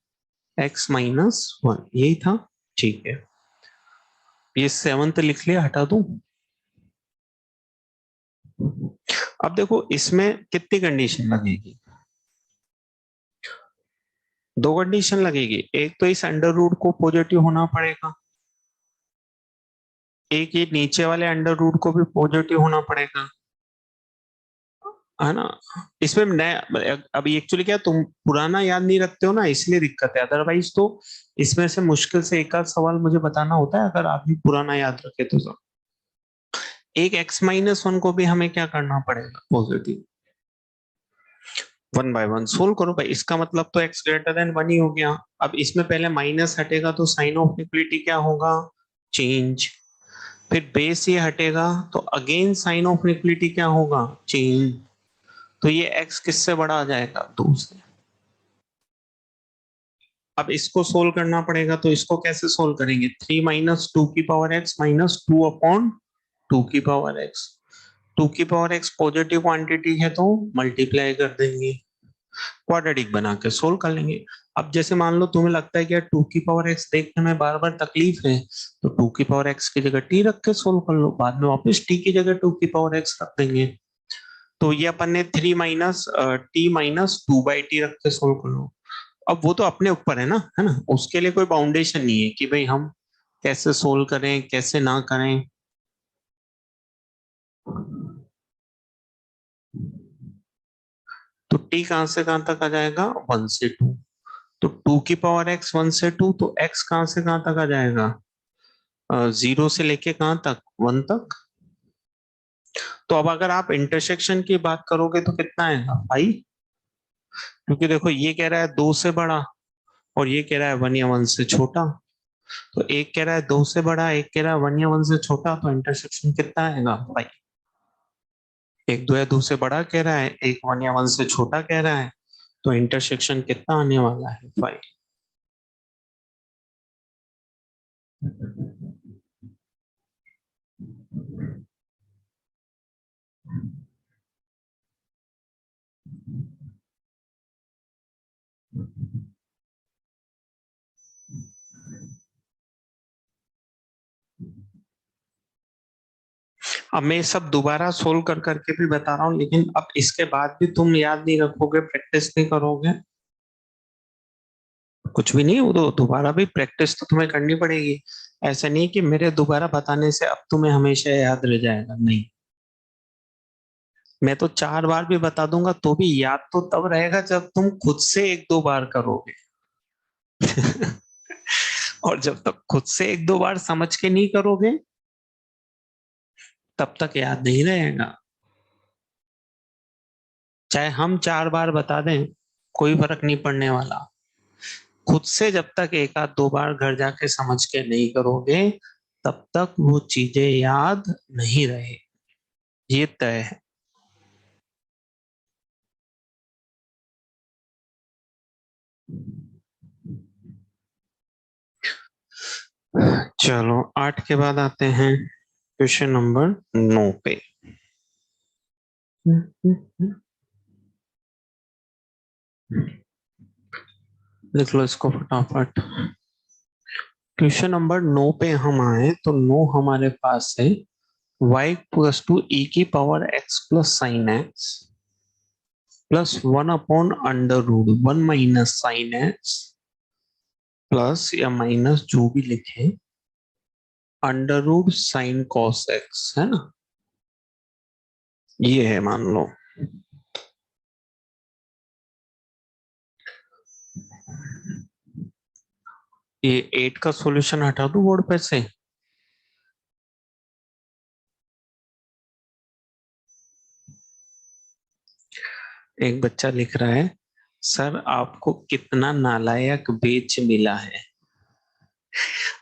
x माइनस 1, यही था। ठीक है, ये 7th लिख लिया, हटा दूं। अब देखो इसमें कितनी कंडीशन लगेगी? 2 कंडीशन लगेगी। एक तो इस अंडर रूट को पॉजिटिव होना पड़ेगा, एक ये नीचे वाले अंडर रूट को भी पॉजिटिव होना पड़ेगा, है ना। इसमें नया, अभी एक्चुअली क्या, तुम पुराना याद नहीं रखते हो ना, इसलिए दिक्कत है। अदरवाइज तो इसमें से मुश्किल से एक आध सवाल मुझे बताना होता है, अगर आदमी पुराना याद रखे तो सब। एक x माइनस 1 को भी हमें क्या करना पड़ेगा? पॉजिटिव। 1 बाय 1 सोल्व करो भाई, इसका मतलब तो x ग्रेटर देन 1 ही हो गया। अब इसमें पहले माइनस हटेगा तो साइन ऑफ इक्वलिटी क्या होगा? चेंज। फिर बेस ये हटेगा तो अगेन साइन ऑफ इक्वलिटी क्या होगा? चेंज। तो ये x किससे बड़ा आ जाएगा? 2 से। अब इसको सोल्व करना पड़ेगा, तो इसको कैसे सोल्व करेंगे? 3 माइनस 2 की पावर x माइनस 2 अपॉन 2 की पावर x। टू की पावर एक्स पॉजिटिव क्वांटिटी है तो मल्टीप्लाई कर देंगे, क्वाड्रेटिक बना के सोल्व कर लेंगे। अब जैसे मान लो तुम्हें लगता है कि यार टू की पावर एक्स देखने में बार बार तकलीफ है, तो टू की पावर एक्स की जगह टी रख के सोल्व कर लो, बाद में वापस टी की जगह टू की पावर एक्स रख देंगे। तो ये अपन ने 3 माइनस टी माइनस 2/t रख के सोल्व कर लो। अब वो तो अपने ऊपर है ना, उसके लिए कोई बाउंडेशन नहीं है कि भाई हम कैसे सोल्व करें कैसे ना करें। तो टी कहां से कहां तक आ जाएगा, 1 से 2। तो 2 की पावर एक्स 1 से 2, तो एक्स कहां से कहां तक आ जाएगा, 0 से लेके कहां तक, 1 तक। तो अब अगर आप इंटरसेक्शन की बात करोगे तो कितना आएगा 5, क्योंकि देखो ये कह रहा है 2 से बड़ा और ये कह रहा है 1 या 1 से छोटा। तो एक कह रहा है 2 से बड़ा, एक कह रहा है 1 या 1 से छोटा, तो इंटरसेक्शन कितना आएगा 5। एक 2 या 2 से बड़ा कह रहा है, एक 1 या 1 से छोटा कह रहा है, तो इंटरसेक्शन कितना आने वाला है 5। अब मैं सब दोबारा सोल्व कर करके भी बता रहा हूँ, लेकिन अब इसके बाद भी तुम याद नहीं रखोगे, प्रैक्टिस नहीं करोगे, कुछ भी नहीं। वो तो दोबारा भी प्रैक्टिस तो तुम्हें करनी पड़ेगी। ऐसा नहीं कि मेरे दोबारा बताने से अब तुम्हें हमेशा याद रह जाएगा, नहीं। मैं तो 4 बार भी बता दूंगा तो भी याद तो तब रहेगा जब तुम खुद से 1-2 बार करोगे। और जब तक खुद से 1-2 बार समझ के नहीं करोगे तब तक याद नहीं रहेगा। चाहे हम 4 बार बता दें कोई फर्क नहीं पड़ने वाला। खुद से जब तक 1-2 बार घर जाके समझ के नहीं करोगे तब तक वो चीजें याद नहीं रहे, ये तय है। चलो 8 के बाद आते हैं क्वेश्चन नंबर 9 पे। लिख लो इसको फटाफट। क्वेश्चन नंबर 9 पे हम आए तो 9 हमारे पास है y प्लस टू e की power x plus sine x plus 1/√1 minus sine x plus या माइनस जो भी लिखे √sin cos x, है ना, ये है मान लो। ये 8 का सॉल्यूशन हटा दूं बोर्ड पे से। एक बच्चा लिख रहा है सर आपको कितना नालायक बेच मिला है।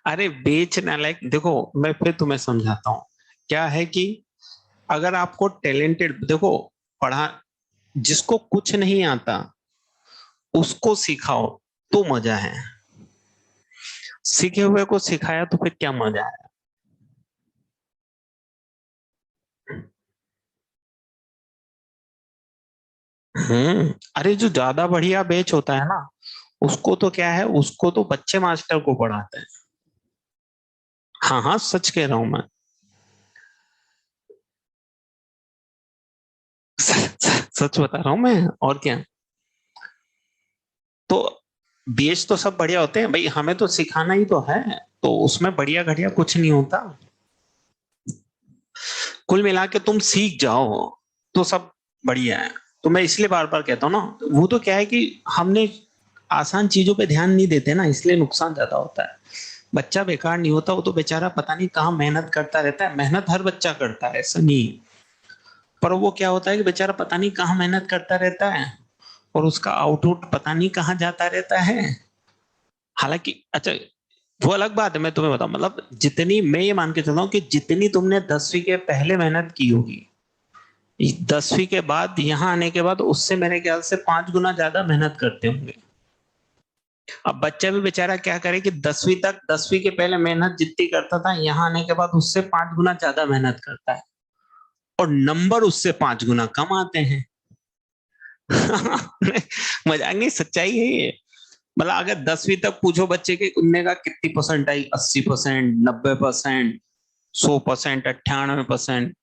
अरे बेच नालायक, देखो मैं फिर तुम्हें समझाता हूँ। क्या है कि अगर आपको टैलेंटेड, देखो पढ़ा, जिसको कुछ नहीं आता उसको सिखाओ तो मजा है, सीखे हुए को सिखाया तो फिर क्या मजा है। अरे जो ज्यादा बढ़िया बैच होता है ना उसको तो क्या है, उसको तो बच्चे मास्टर को पढ़ाते हैं। हाँ हाँ सच कह रहा हूं मैं। सच बता रहा हूं मैं, और क्या। तो बेच तो सब बढ़िया होते हैं भाई, हमें तो सिखाना ही तो है, तो उसमें बढ़िया घटिया कुछ नहीं होता। कुल मिला के तुम सीख जाओ तो सब बढ़िया है। तो मैं इसलिए बार बार कहता हूँ ना, वो तो क्या है कि हमने आसान चीजों पे ध्यान नहीं देते ना, इसलिए नुकसान ज्यादा होता है। बच्चा बेकार नहीं होता, वो तो बेचारा पता नहीं कहाँ मेहनत करता रहता है। मेहनत हर बच्चा करता है ऐसा नहीं, पर वो क्या होता है कि बेचारा पता नहीं कहाँ मेहनत करता रहता है और उसका आउटपुट पता नहीं कहाँ जाता रहता है। हालांकि अच्छा वो अलग बात है, मैं तुम्हें बताऊं, मतलब जितनी मैं ये मान के चलता हूँ कि जितनी तुमने 10वीं के पहले मेहनत की होगी 10वीं के बाद यहाँ आने के बाद उससे मेरे ख्याल से 5 गुना ज्यादा मेहनत करते होंगे। अब बच्चा भी बेचारा क्या करे कि 10वीं तक, 10वीं के पहले मेहनत जितनी करता था यहाँ आने के बाद उससे 5 गुना ज्यादा मेहनत करता है। और नंबर उससे 5 गुना कम आते हैं। मजाक नहीं, सच्चाई है ये। मतलब अगर 10वीं तक पूछो बच्चे के, उनने का कितनी परसेंट आई, 80%, 90%, 100%, 98%,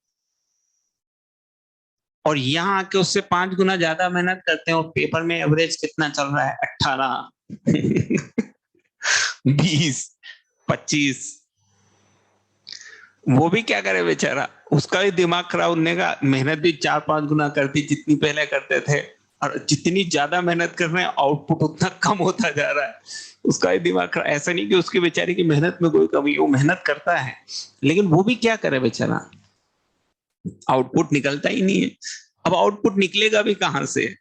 और यहाँ आके उससे 5 गुना ज्यादा मेहनत करते हैं और पेपर में एवरेज कितना चल रहा है, 18, 20, 25। वो भी क्या करे बेचारा, उसका भी दिमाग खराब, उनने का मेहनत भी 4-5 गुना करती जितनी पहले करते थे, और जितनी ज्यादा मेहनत कर रहे हैं आउटपुट उतना कम होता जा रहा है। उसका भी दिमाग खराब। ऐसा नहीं कि उसकी बेचारे की मेहनत में कोई कमी, वो मेहनत करता है, लेकिन वो भी क्या करे बेचारा, आउटपुट निकलता ही नहीं है। अब आउटपुट निकलेगा भी कहां से,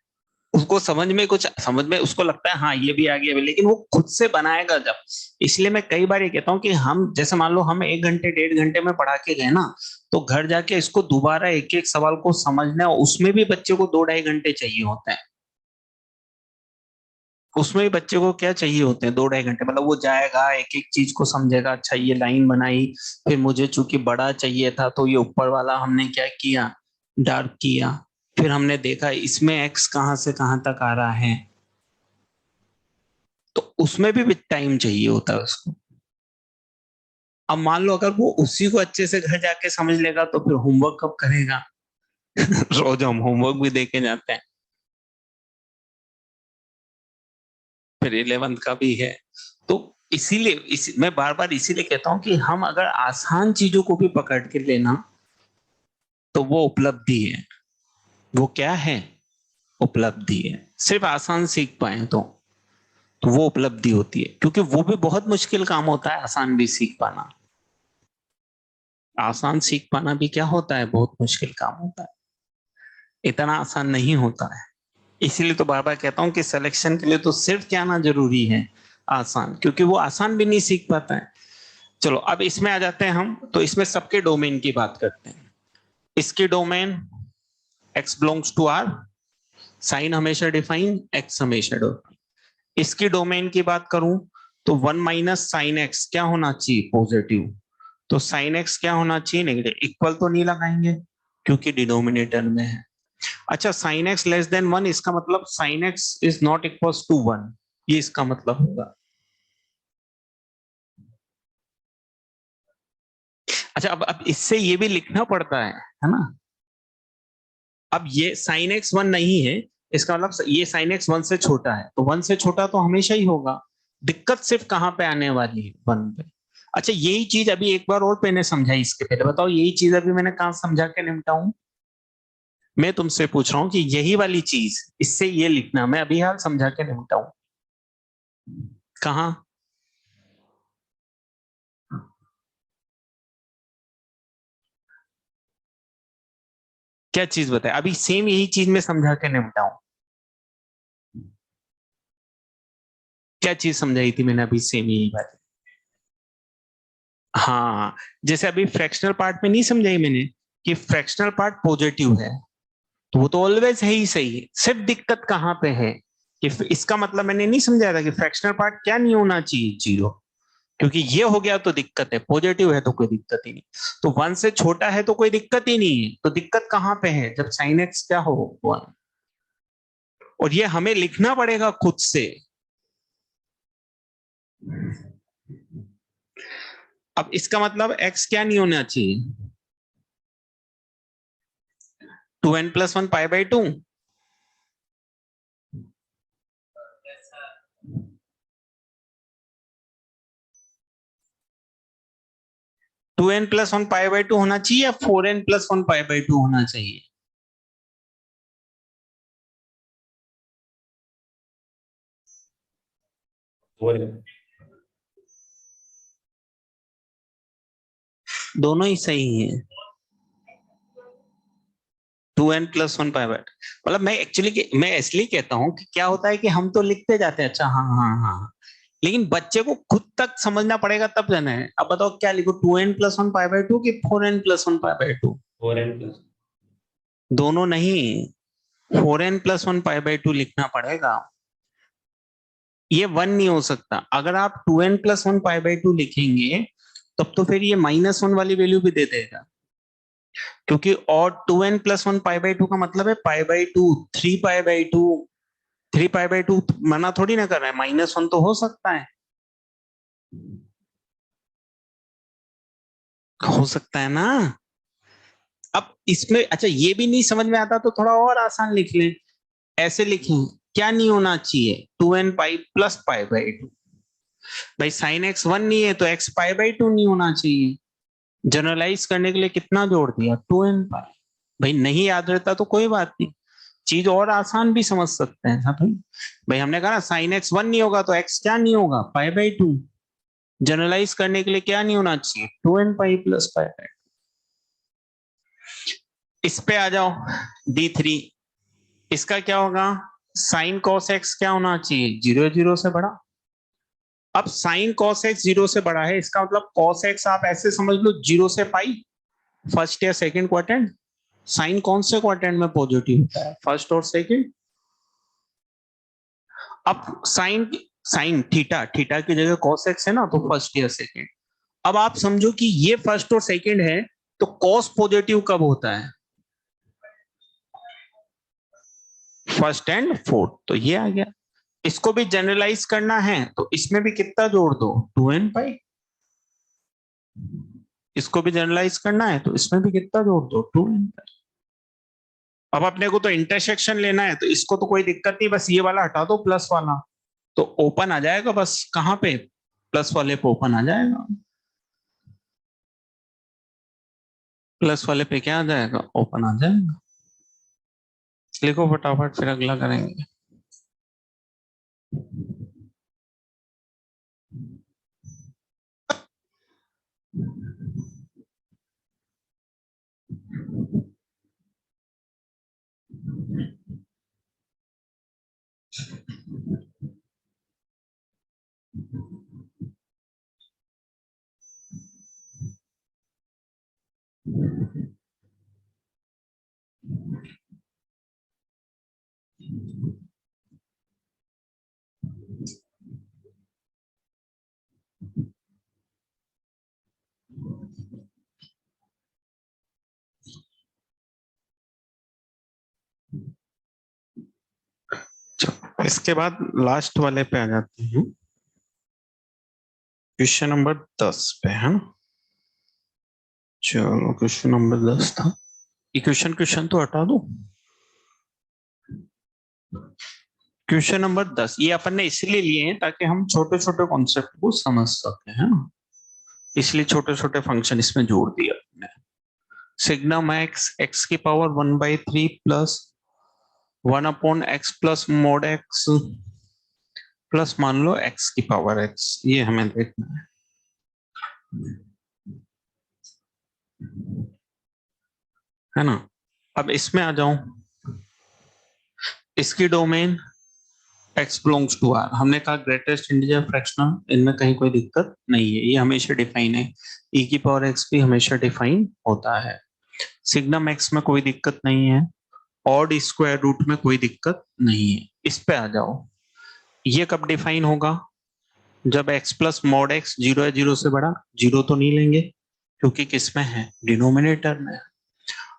उसको समझ में उसको लगता है हाँ ये भी आ गया, लेकिन वो खुद से बनाएगा जब। इसलिए मैं कई बार ये कहता हूँ कि हम जैसे मान लो हम 1 घंटे 1.5 घंटे में पढ़ा के गए ना, तो घर जाके इसको दोबारा एक एक सवाल को समझना है, उसमें भी बच्चे को 2-2.5 घंटे चाहिए होते हैं। उसमें भी बच्चे को क्या चाहिए होते हैं, 2-2.5 घंटे। मतलब वो जाएगा, एक एक चीज को समझेगा, अच्छा ये लाइन बनाई, फिर मुझे चूंकि बड़ा चाहिए था तो ये ऊपर वाला हमने क्या किया, डार्क किया, फिर हमने देखा इसमें एक्स कहां से कहां तक आ रहा है, तो उसमें भी टाइम चाहिए होता है उसको। अब मान लो अगर वो उसी को अच्छे से घर जाके समझ लेगा तो फिर होमवर्क कब करेगा? रोज हम होमवर्क भी देके जाते हैं, फिर 11th का भी है। तो इसीलिए मैं बार बार इसीलिए कहता हूं कि हम अगर आसान चीजों को भी पकड़ के लेना तो वो उपलब्धि है। वो क्या है? उपलब्धि है। सिर्फ आसान सीख पाए तो वो उपलब्धि होती है, क्योंकि वो भी बहुत मुश्किल काम होता है आसान भी सीख पाना। आसान सीख पाना भी क्या होता है, बहुत मुश्किल काम होता है, इतना आसान नहीं होता है। इसीलिए तो बार बार कहता हूं कि सिलेक्शन के लिए तो सिर्फ क्या आना जरूरी है, आसान, क्योंकि वो आसान भी नहीं सीख पाता है। चलो अब इसमें आ जाते हैं हम, तो इसमें सबके डोमेन की बात करते हैं। इसकी domain x belongs to r, sine हमेशा डिफाइन, x हमेशा डिफाइन। इसकी डोमेन की बात करूं तो 1 माइनस साइन एक्स क्या होना चाहिए, पॉजिटिव। तो साइन एक्स क्या होना चाहिए, नेगेटिव। इक्वल तो नहीं लगाएंगे क्योंकि डिनोमिनेटर में है। अच्छा, साइन एक्स लेस देन 1, इसका मतलब sine x is not equal to 1, ये इसका मतलब होगा। अच्छा, अब इससे ये भी लिखना पड़ता है ना। अब ये साइन एक्स 1 नहीं है, इसका मतलब ये साइन एक्स 1 से छोटा है, तो 1 से छोटा तो हमेशा ही होगा। दिक्कत सिर्फ कहां पे आने वाली है, 1 पे। अच्छा, यही चीज अभी एक बार और मैंने समझाई इसके पहले, बताओ यही चीज अभी मैंने कहां समझा के निपटाऊं? मैं तुमसे पूछ रहा हूं कि यही वाली चीज, इससे ये लिखना मैं अभी हाल समझा के निपटाऊं कहां? क्या चीज बताए अभी, सेम यही चीज में समझा के निपटाऊं? क्या चीज समझाई थी मैंने अभी, सेम यही बात? हाँ, जैसे अभी फ्रैक्शनल पार्ट में नहीं समझाई मैंने कि फ्रैक्शनल पार्ट पॉजिटिव है, तो वो तो ऑलवेज है ही सही है। सिर्फ दिक्कत कहां पे है कि इसका मतलब मैंने नहीं समझाया था कि फ्रैक्शनल पार्ट क्या नहीं होना चाहिए, 0, क्योंकि ये हो गया तो दिक्कत है, पॉजिटिव है तो कोई दिक्कत ही नहीं। तो 1 से छोटा है तो कोई दिक्कत ही नहीं है। तो दिक्कत कहां पे है, जब साइन एक्स क्या हो 1, और ये हमें लिखना पड़ेगा खुद से। अब इसका मतलब x क्या नहीं होना चाहिए, 2n+1 π/2। 2n+1 π/2 होना चाहिए या 4n+1 π/2 होना चाहिए? दोनों ही सही है। 2n+1 π/2 मतलब मैं इसलिए कहता हूं कि क्या होता है कि हम तो लिखते जाते हैं, अच्छा हाँ हाँ हाँ, लेकिन बच्चे को खुद तक समझना पड़ेगा तब जाना है। अब बताओ क्या लिखो, 2n+1 π/2 कि 4n+1 π/2? 4n+. दोनों नहीं, 4n+1 π/2 लिखना पड़ेगा। ये 1 नहीं हो सकता। अगर आप 2n+1 π/2 लिखेंगे तब तो फिर ये -1 वाली वैल्यू भी दे देगा। क्योंकि और 2n+1 π/2 का मतलब है π/2, 3π/2, 3π/2 मना थोड़ी ना कर रहा है, -1 तो हो सकता है, हो सकता है ना। अब इसमें अच्छा ये भी नहीं समझ में आता तो थोड़ा और आसान लिख लें, ऐसे लिखें, क्या नहीं होना चाहिए, 2n π + π/2। भाई sin x 1 नहीं है तो x π/2 नहीं होना चाहिए। जनरलाइज करने के लिए कितना जोड़ दिया, 2n π। भाई नहीं याद रहता तो कोई बात नहीं, चीज और आसान भी समझ सकते हैं हाँ भाई। भाई हमने कहा ना sin x 1 नहीं होगा तो x क्या नहीं होगा, π/2। जनरलाइज करने के लिए क्या नहीं होना चाहिए, 2n π + π/2। इस पे आ जाओ, D3, इसका क्या होगा, sin cos x क्या होना चाहिए, 0 0 से बड़ा। अब sin cos x 0 से बड़ा है, इसका मतलब cos x आप ऐसे समझ लो 0 से पाई, फर्स्ट या सेकंड क्वाड्रेंट। साइन कौन से क्वाड्रेंट में पॉजिटिव होता है, फर्स्ट और सेकंड। अब साइन साइन थीटा, थीटा की जगह cos x है ना, तो फर्स्ट या सेकंड। अब आप समझो कि ये फर्स्ट और सेकंड है, तो cos पॉजिटिव कब होता है, फर्स्ट एंड फोर्थ, तो ये आ गया। इसको भी जनरलाइज करना है तो इसमें भी कितना जोड़ दो, 2n π। इसको भी जनरलाइज करना है तो इसमें भी कितना जोड़ दो, 2n π। अब अपने को तो इंटरसेक्शन लेना है तो इसको तो कोई दिक्कत नहीं, बस ये वाला हटा दो प्लस वाला, तो ओपन आ जाएगा, बस कहां पे, प्लस वाले पे ओपन आ जाएगा, प्लस वाले पे क्या आ जाएगा, ओपन आ जाएगा। लिखो फटाफट फिर अगला करेंगे। इसके बाद लास्ट वाले पे आ जाते हैं, क्वेश्चन नंबर 10 पे है ना। चलो क्वेश्चन नंबर 10 था, ये क्वेश्चन तो हटा दो। क्वेश्चन नंबर 10 ये अपन ने इसलिए लिए हैं ताकि हम छोटे छोटे कॉन्सेप्ट को समझ सके, है ना, इसलिए छोटे छोटे फंक्शन इसमें जोड़ दिया हमने। सिग्नम एक्स एक्स की power 1/3 plus 1/x plus mode x plus मान लो x की पावर x, ये हमें देखना है ना। अब इसमें आ जाऊं, इसकी domain x belongs to r, हमने कहा ग्रेटेस्ट इंटीजर फ्रैक्शनल, इनमें कहीं कोई दिक्कत नहीं है, ये हमेशा डिफाइन है, e की पावर x भी हमेशा डिफाइन होता है, सिग्नम x में कोई दिक्कत नहीं है, ऑड स्क्वायर रूट में कोई दिक्कत नहीं है। इस पे आ जाओ, ये कब डिफाइन होगा, जब x प्लस मॉड x 0 है 0 से बड़ा, 0 तो नहीं लेंगे क्योंकि किस में है, डिनोमिनेटर में।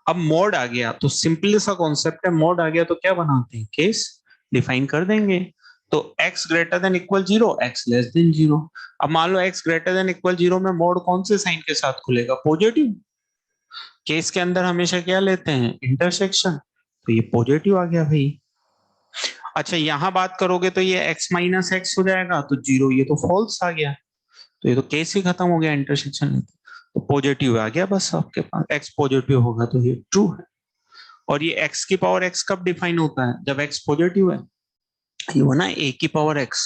अब मॉड आ गया तो सिंपल सा कॉन्सेप्ट है, मॉड आ गया तो क्या बनाते हैं, केस डिफाइन कर देंगे। तो x greater than equal 0, x less then 0। अब मान लो x ग्रेटर देन इक्वल 0 में मॉड कौन से साइन के साथ खुलेगा, पॉजिटिव। केस के अंदर हमेशा क्या लेते हैं, इंटरसेक्शन, तो ये पॉजिटिव आ गया भाई। अच्छा यहां बात करोगे तो ये x माइनस एक्स हो जाएगा तो 0, ये तो फॉल्स आ गया, तो ये तो केस ही खत्म हो गया, इंटरसेक्शन लेते तो पॉजिटिव आ गया, बस आपके पास x पॉजिटिव होगा तो ये ट्रू है। और ये x की पावर x कब डिफाइन होता है, जब x पॉजिटिव है, ये वो ना a की पावर x,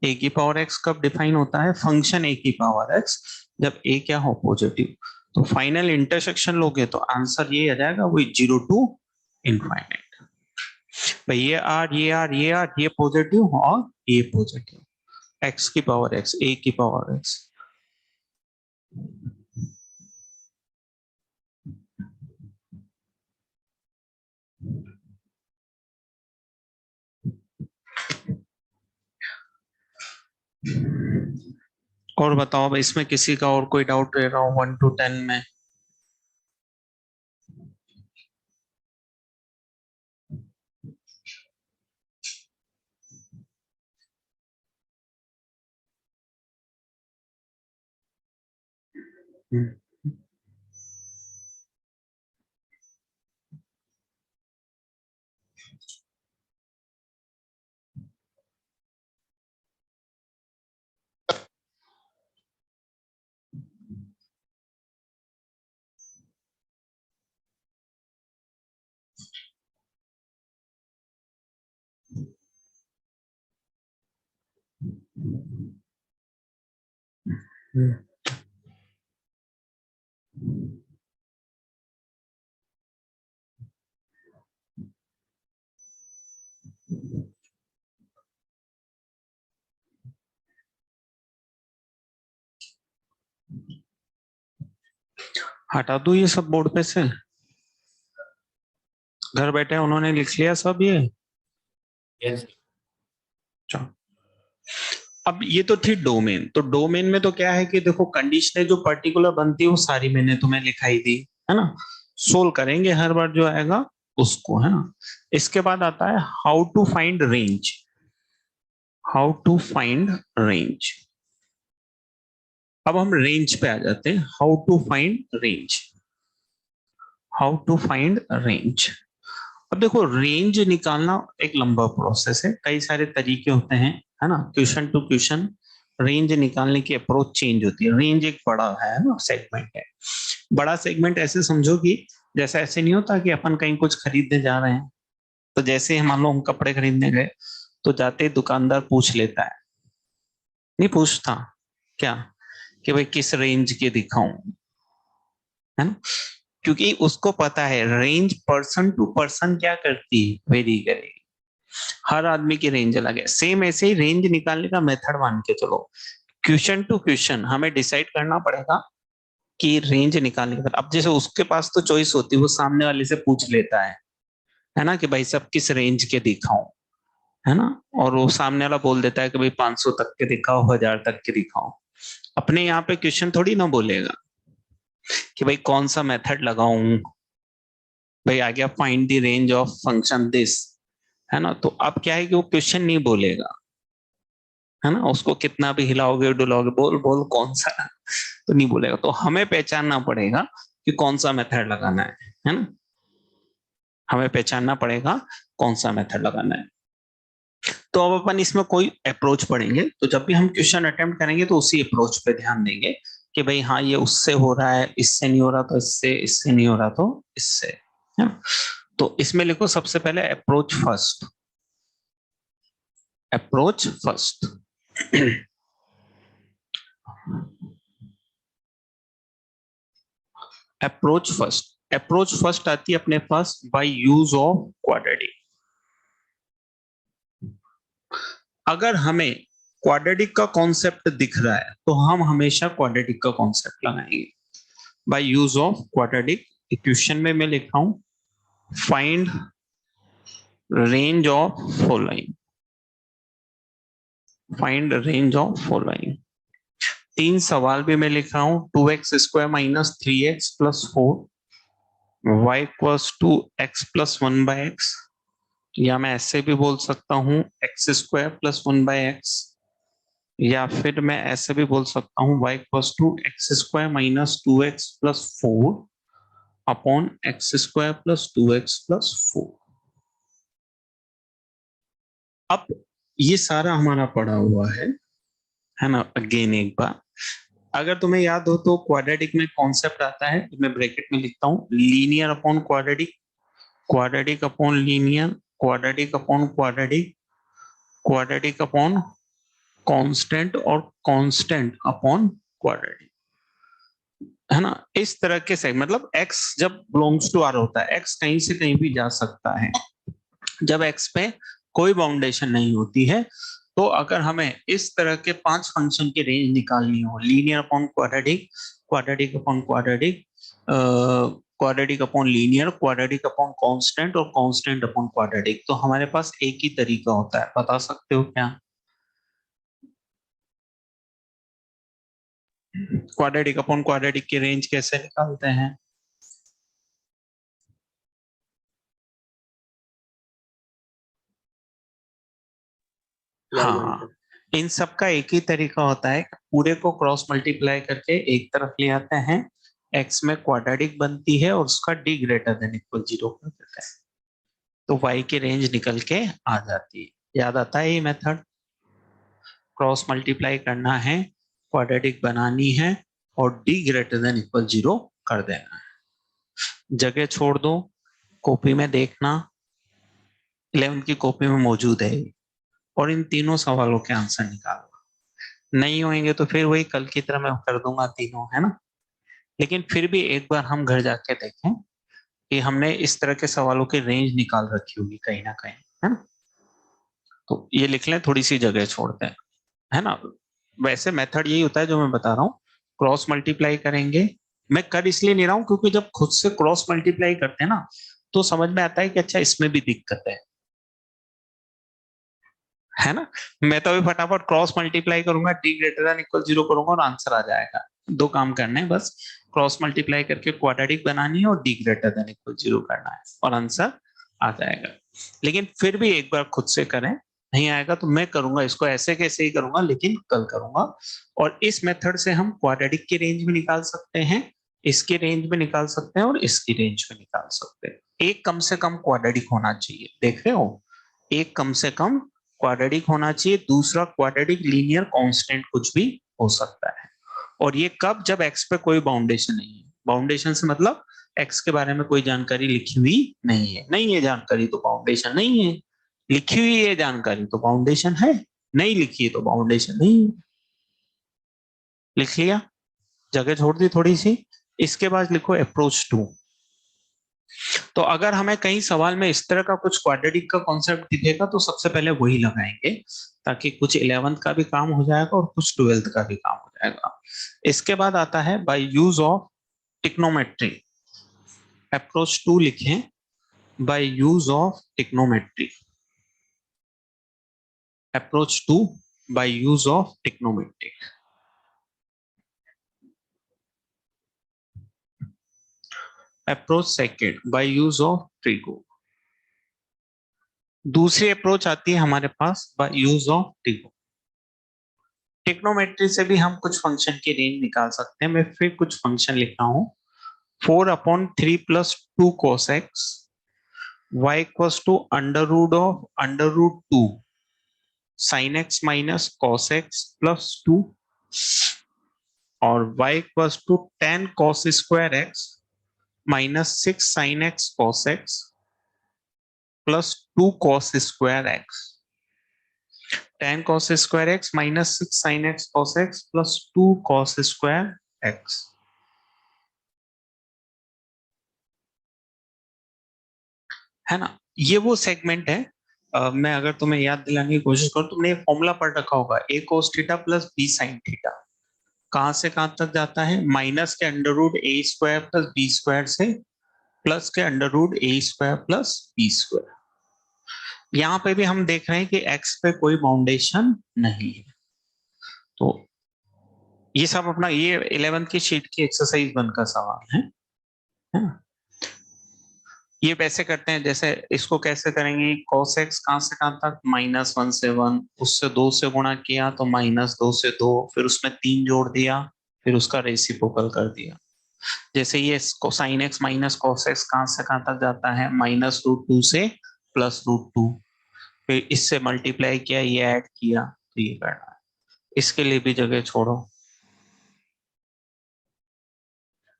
a की पावर x कब डिफाइन होता है, फंक्शन a की पावर x जब a क्या हो, पॉजिटिव। तो फाइनल इंटरसेक्शन लोगे तो आंसर ये आ जाएगा, वही 0 to इनफाइनाइट। भाई ये पॉजिटिव और ये पॉजिटिव, x की पावर x, a की पावर x। और बताओ भाई इसमें किसी का और कोई डाउट रह रहा हो 1 to 10 में। हटा दूं ये सब बोर्ड पे से? घर बैठे उन्होंने लिख लिया सब ये। Yes. चलो, अब ये तो थी डोमेन। तो डोमेन में तो क्या है कि देखो कंडीशनें जो पर्टिकुलर बनती है वो सारी मैंने तुम्हें लिखाई दी, है ना। सोल्व करेंगे हर बार जो आएगा उसको, है ना। इसके बाद आता है how to find range. How to find range. अब हम रेंज पे आ जाते हैं। How to find range. How to find range. अब देखो रेंज निकालना एक लंबा प्रोसेस है, कई सारे तरीके होते हैं, है ना। क्वेश्चन टू क्वेश्चन रेंज निकालने की अप्रोच चेंज होती है। रेंज एक बड़ा है ना, सेगमेंट है। बड़ा सेगमेंट ऐसे समझो कि जैसा ऐसे नहीं होता कि अपन कहीं कुछ खरीदने जा रहे हैं, तो जैसे ही मान लो हम कपड़े खरीदने गए तो जाते ही दुकानदार पूछ लेता है, नहीं पूछता क्या कि भाई किस रेंज के दिखाऊं, है ना। क्योंकि उसको पता है रेंज पर्सन टू पर्सन क्या करती है, वेरी करेगी। हर आदमी की रेंज अलग है। सेम ऐसे ही रेंज निकालने का मेथड मान के चलो, क्वेश्चन टू क्वेश्चन हमें डिसाइड करना पड़ेगा कि रेंज निकालने के बाद। अब जैसे उसके पास तो चॉइस होती है, वो सामने वाले से पूछ लेता है ना, कि भाई सब किस रेंज के दिखाऊं, है ना। और वो सामने वाला बोल देता है कि भाई 500 तक के दिखाओ, 1000 तक के दिखाओ। अपने यहाँ पे क्वेश्चन थोड़ी ना बोलेगा कि भाई कौन सा मेथड लगाऊं, भाई आ गया find the range of function this, है ना। तो अब क्या है कि वो क्वेश्चन नहीं बोलेगा, है ना। उसको कितना भी हिलाओगे डुलाओगे, बोल बोल कौन सा, तो नहीं बोलेगा। तो हमें पहचानना पड़ेगा कि कौन सा मेथड लगाना है ना। हमें पहचानना पड़ेगा कौन सा मेथड लगाना है। तो अब अपन इसमें कोई अप्रोच पढ़ेंगे, तो जब भी हम क्वेश्चन अटेम्प्ट करेंगे तो उसी अप्रोच पे ध्यान देंगे कि भाई हाँ ये उससे हो रहा है, इससे नहीं हो रहा तो इससे, इससे नहीं हो रहा तो इससे, है ना? तो इसमें लिखो सबसे पहले approach first. Approach first. Approach first. Approach first आती है अपने पास बाय यूज ऑफ क्वाड्रेटिक। अगर हमें क्वाड्रेटिक का कॉन्सेप्ट दिख रहा है तो हम हमेशा क्वाड्रेटिक का कॉन्सेप्ट लगाएंगे by use of quadratic. Equation में मैं लिख रहा हूं find range of following. Find range of following. तीन सवाल भी मैं लिख रहा हूं, 2x² minus 3x plus 4 y equals to x plus 1/x, या मैं ऐसे भी बोल सकता हूं x² प्लस 1/x, या फिर मैं ऐसे भी बोल सकता हूं y equals to x² minus 2x plus 4 upon x² plus 2x plus 4। अब ये सारा हमारा पड़ा हुआ है ना। अगेन एक बार अगर तुम्हें याद हो तो क्वाड्रेटिक में कॉन्सेप्ट आता है, मैं ब्रैकेट में लिखता हूं linear upon quadratic, quadratic upon linear, quadratic upon quadratic, quadratic upon constant और कांस्टेंट अपॉन क्वाड्रेटिक, है ना। इस तरह के से मतलब x जब बिलोंग्स टू r होता है, x कहीं से कहीं भी जा सकता है। जब x पे कोई बाउंडेशन नहीं होती है, तो अगर हमें इस तरह के 5 फंक्शन की रेंज निकालनी हो, linear upon quadratic, quadratic upon quadratic, quadratic upon linear, quadratic upon constant और कांस्टेंट अपॉन क्वाड्रेटिक, तो हमारे पास एक ही तरीका होता है। बता सकते हो क्या? क्वाड्रेटिक अपॉन क्वाड्रेटिक की रेंज कैसे निकालते हैं? हाँ, इन सब का एक ही तरीका होता है, पूरे को क्रॉस मल्टीप्लाई करके एक तरफ ले आते हैं, एक्स में क्वाड्रेटिक बनती है और उसका डी ग्रेटर देन इक्वल 0 कर देते हैं, तो वाई की रेंज निकल के आ जाती है। याद आता है ये मेथड? क्रॉस मल्टीप्लाई करना है, क्वाड्रेटिक बनानी है और डी ग्रेटर देन इक्वल 0 कर देना है। जगह छोड़ दो, कॉपी में देखना, 11 की कॉपी में मौजूद है और इन तीनों सवालों के आंसर निकालना। नहीं होंगे तो फिर वही कल की तरह मैं कर दूंगा तीनों, है ना? लेकिन फिर भी एक बार हम घर जाके देखें कि हमने इस तरह के सवालों की रेंज निकाल रखी होगी कहीं ना कहीं, है ना? तो ये लिख लें, थोड़ी सी जगह छोड़ते हैं, है ना? वैसे मेथड यही होता है जो मैं बता रहा हूँ, क्रॉस मल्टीप्लाई करेंगे। मैं कर इसलिए नहीं रहा हूँ क्योंकि जब खुद से क्रॉस मल्टीप्लाई करते हैं ना तो समझ में आता है कि अच्छा इसमें भी दिक्कत है ना? मैं तो अभी फटाफट क्रॉस मल्टीप्लाई करूंगा, डी ग्रेटर देन इक्वल 0 करूंगा और आंसर आ जाएगा। दो काम करने हैं बस, क्रॉस मल्टीप्लाई करके क्वाड्रेटिक बनानी है और डी ग्रेटर देन इक्वल 0 करना है और आंसर आ जाएगा। लेकिन फिर भी एक बार खुद से करें, नहीं आएगा तो मैं करूंगा, इसको ऐसे कैसे ही करूंगा लेकिन कल करूंगा। और इस मेथड से हम क्वाड्रेटिक की रेंज भी निकाल सकते हैं, इसकी रेंज भी निकाल सकते हैं और इसकी रेंज भी निकाल सकते हैं। एक कम से कम क्वाड्रेटिक होना चाहिए, देख रहे हो? एक कम से कम क्वाड्रेटिक होना चाहिए, दूसरा क्वाड्रेटिक लीनियर कांस्टेंट कुछ भी हो सकता है। और ये कब? जब एक्स पे कोई बाउंडेशन नहीं है। बाउंडेशन से मतलब एक्स के बारे में कोई जानकारी लिखी हुई नहीं है। नहीं है जानकारी तो बाउंडेशन नहीं है, लिखी हुई है जानकारी तो बाउंडेशन है, नहीं लिखी है तो बाउंडेशन नहीं है। लिख लिया, जगह छोड़ दी थोड़ी सी। इसके बाद लिखो अप्रोच टू। तो अगर हमें कहीं सवाल में इस तरह का कुछ क्वाड्रेटिक का कॉन्सेप्ट दिखेगा तो सबसे पहले वही लगाएंगे, ताकि कुछ 11th का भी काम हो जाएगा और कुछ 12th का भी काम हो जाएगा। इसके बाद आता है by use of trigonometry. Approach two लिखें, by use of trigonometry. Approach two by use of trigonometry. Approach second by use of trigo. दूसरी अप्रोच आती है हमारे पास by use of trigo. Trigonometry से भी हम कुछ फंक्शन की रेंज निकाल सकते हैं। मैं फिर कुछ फंक्शन लिख रहा हूं, 4/3 plus 2 cos x, y equals to √2 sin x minus cos x plus 2, और y equals to 10 cos square x minus 6 sin x cos x plus 2 cos square x। 10 cos square x minus 6 sin x cos x plus 2 cos square x, है ना? ये वो segment है। मैं अगर तुम्हें याद दिलाने की कोशिश करूं, तुमने फॉर्मूला पढ़ रखा होगा, a cos theta plus b sin theta. कहां से कहां तक जाता है? माइनस के अंडर रूट ए स्क्वायर प्लस बी स्क्वायर से प्लस के अंडर रूट ए स्क्वायर प्लस बी स्क्वायर। यहाँ पे भी हम देख रहे हैं कि x पे कोई बाउंडेशन नहीं है। तो ये सब अपना, ये 11th की शीट की एक्सरसाइज 1 का सवाल है ना? ये वैसे करते हैं जैसे, इसको कैसे करेंगे? cos x कहां से कहां तक? -1 से 1, उससे 2 से गुणा किया तो -2 से 2, फिर उसमें 3 जोड़ दिया, फिर उसका रेसिप्रोकल कर दिया। जैसे ये sin x minus cos x कहां से कहां तक जाता है? -√2 से +√2, फिर इससे मल्टीप्लाई किया, ये ऐड किया, तो ये करना है। इसके लिए भी जगह छोड़ो।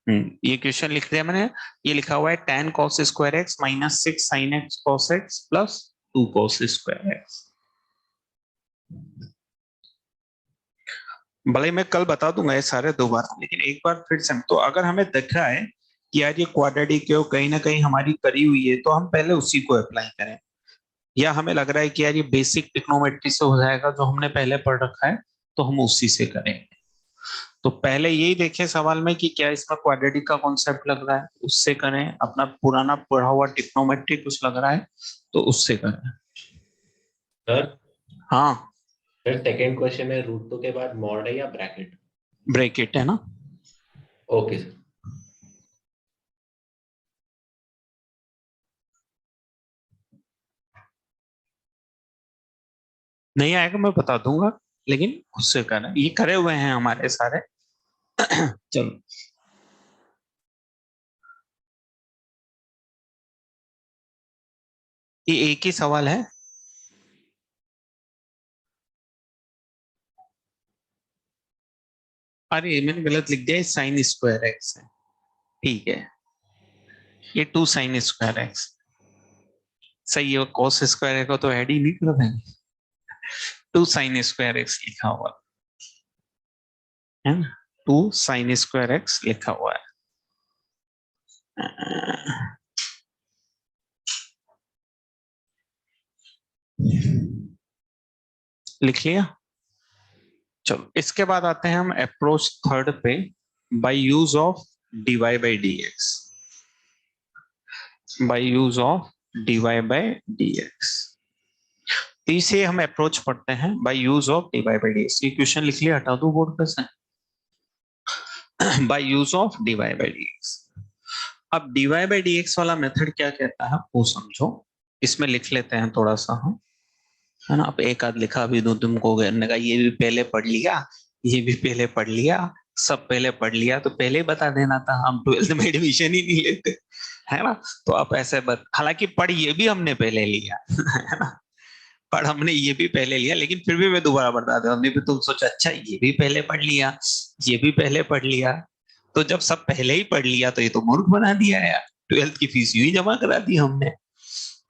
ये क्वेश्चन लिख दिया मैंने। ये लिखा हुआ है 10 cos square x minus 6 sin x cos x plus 2 cos square x. भले मैं कल बता दूंगा ये सारे दोबारा, लेकिन एक बार फिर से। तो अगर हमें दिख रहा है कि यार ये क्वाड्रेटिक है, कहीं ना कहीं हमारी करी हुई है, तो हम पहले उसी को अप्लाई करें। या हमें लग रहा है कि यार ये बेसिक ट्रिग्नोमेट्री से हो जाएगा जो हमने पहले पढ़ रखा है, तो हम उसी से करेंगे। तो पहले यही देखें सवाल में कि क्या इसमें क्वाड्रेटिक का कॉन्सेप्ट लग रहा है, उससे करें। अपना पुराना पढ़ा हुआ ट्रिग्नोमेट्री कुछ लग रहा है तो उससे करें। सर हाँ, सर सेकंड क्वेश्चन में √2 के बाद मॉड है या ब्रैकेट? ब्रैकेट है ना? Okay sir. नहीं आएगा मैं बता दूंगा, लेकिन खुद से करें, ये करे हुए हैं हमारे सारे। चलो ये एक ही सवाल है। अरे मैंने गलत लिख दिया, साइन स्क्वायर एक्स है, ठीक है, ये 2 साइन स्क्वायर एक्स सही है। कॉस स्क्वायर को तो ऐड ही नहीं कर देंगे, 2 साइन स्क्वायर एक्स लिखा हुआ है ना, 2 साइन स्क्वायर एक्स लिखा हुआ है। लिख लिया। चलो इसके बाद आते हैं हम अप्रोच थर्ड पे, bye use of dy by d x, bye use of dy by d x. इसे हम अप्रोच पढ़ते हैं bye use of dy by d x. ये क्वेश्चन लिख लिया, हटा दो बोर्ड पे से। Bye use of dy by d x. अब dy बाई डी एक्स वाला मेथड क्या कहता है वो समझो, इसमें लिख लेते हैं थोड़ा सा हम, है ना। अब एक आध लिखा भी दो तुमको, कहने का ये भी पहले पढ़ लिया, ये भी पहले पढ़ लिया, सब पहले पढ़ लिया, तो पहले ही बता देना था, हम 12th में एडमिशन ही नहीं लेते, है ना। तो आप ऐसे हालांकि पढ़ ये भी हमने पहले लिया, है ना, पढ़ हमने ये भी पहले लिया, लेकिन फिर भी मैं दोबारा बता दूं, हमने भी तुम सोचा अच्छा ये भी पहले पढ़ लिया, ये भी पहले पढ़ लिया, तो जब सब पहले ही पढ़ लिया तो ये तो मूर्ख बना दिया यार, 12th की फीस यूं ही जमा करा दी हमने,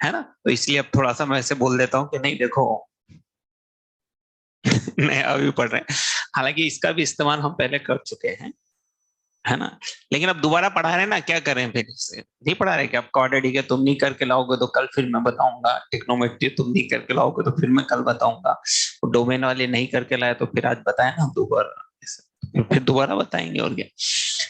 है ना। तो इसलिए अब थोड़ा सा मैं ऐसे बोल देता हूँ कि नहीं देखो नहीं अभी पढ़ रहे हैं, हालांकि इसका भी इस्तेमाल हम पहले कर चुके हैं, है ना, लेकिन अब दोबारा पढ़ा रहे हैं ना, क्या करें फिर इससे नहीं पढ़ा रहे कि अब क्वाड्रेटिक है तुम नहीं करके लाओगे तो कल फिर मैं बताऊंगा, ट्रिग्नोमेट्री तुम नहीं करके लाओगे तो फिर मैं कल बताऊंगा, डोमेन वाले नहीं करके लाए तो फिर आज बताए ना दोबारा, फिर दोबारा बताएंगे और क्या।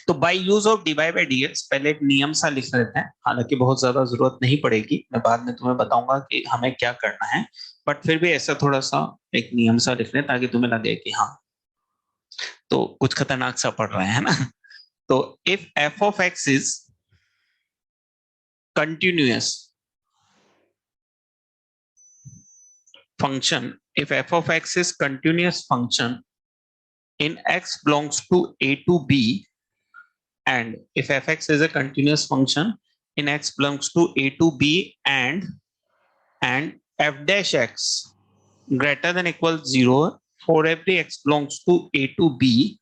तो bye use of dy by d x, पहले एक नियम सा लिख लेते हैं, हालांकि बहुत ज्यादा जरूरत नहीं पड़ेगी, मैं बाद में तुम्हें बताऊंगा कि हमें क्या करना है, बट फिर भी ऐसा थोड़ा सा एक नियम सा लिख लें ताकि तुम्हें लगे कि हाँ तो कुछ खतरनाक सा पढ़ रहे हैं ना। तो if f of x is continuous function, if f of x is continuous function in x belongs to a to b, and if fx is a continuous function in x belongs to a to b, and f dash x greater than equals 0 for every x belongs to a to b,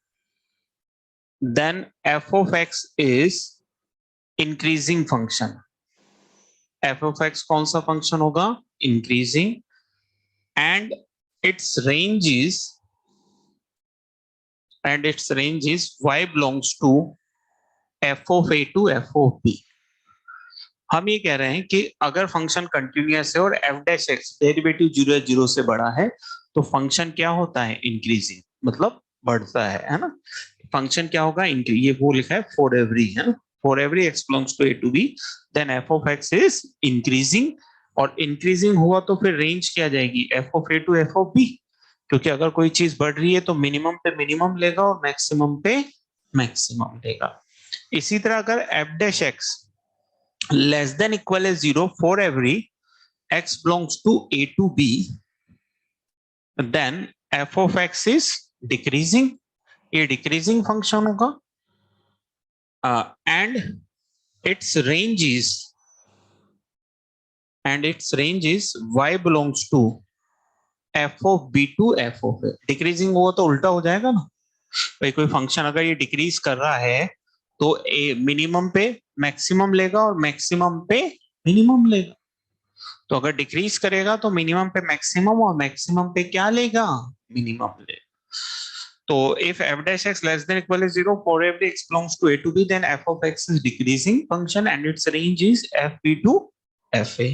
then f of x is increasing function। f of x कौन सा function होगा, increasing, and its range is y belongs to f of a to f of b। हम ये कह रहे हैं कि अगर फंक्शन कंटिन्यूअस है और f डैश x डेरिवेटिव 0 0 से बड़ा है तो फंक्शन क्या होता है, इंक्रीजिंग, मतलब बढ़ता है ना। फंक्शन क्या होगा, ये वो लिखा है फॉर एवरी, है ना, for every x belongs to a to b then f of x is increasing, और इंक्रीजिंग हुआ तो फिर रेंज क्या जाएगी, f of a to f of b, क्योंकि अगर कोई चीज बढ़ रही है तो मिनिमम पे मिनिमम लेगा और मैक्सिमम पे मैक्सिमम लेगा। इसी तरह अगर f dash x less than equal है 0 for every x belongs to a to b, then f of x is decreasing, ये डिक्रीजिंग फंक्शन होगा, and its range is y belongs to f of b to f of a। Decreasing हुआ तो उल्टा हो जाएगा ना भाई, कोई फंक्शन अगर ये डिक्रीज कर रहा है तो मिनिमम पे मैक्सिमम लेगा और मैक्सिमम पे मिनिमम लेगा, तो अगर डिक्रीज करेगा तो मिनिमम पे मैक्सिमम और मैक्सिमम पे क्या लेगा, मिनिमम लेगा। तो if f dash x less than equal to 0 for every x belongs to a to b, then f of x is decreasing function and its range is fb to fa।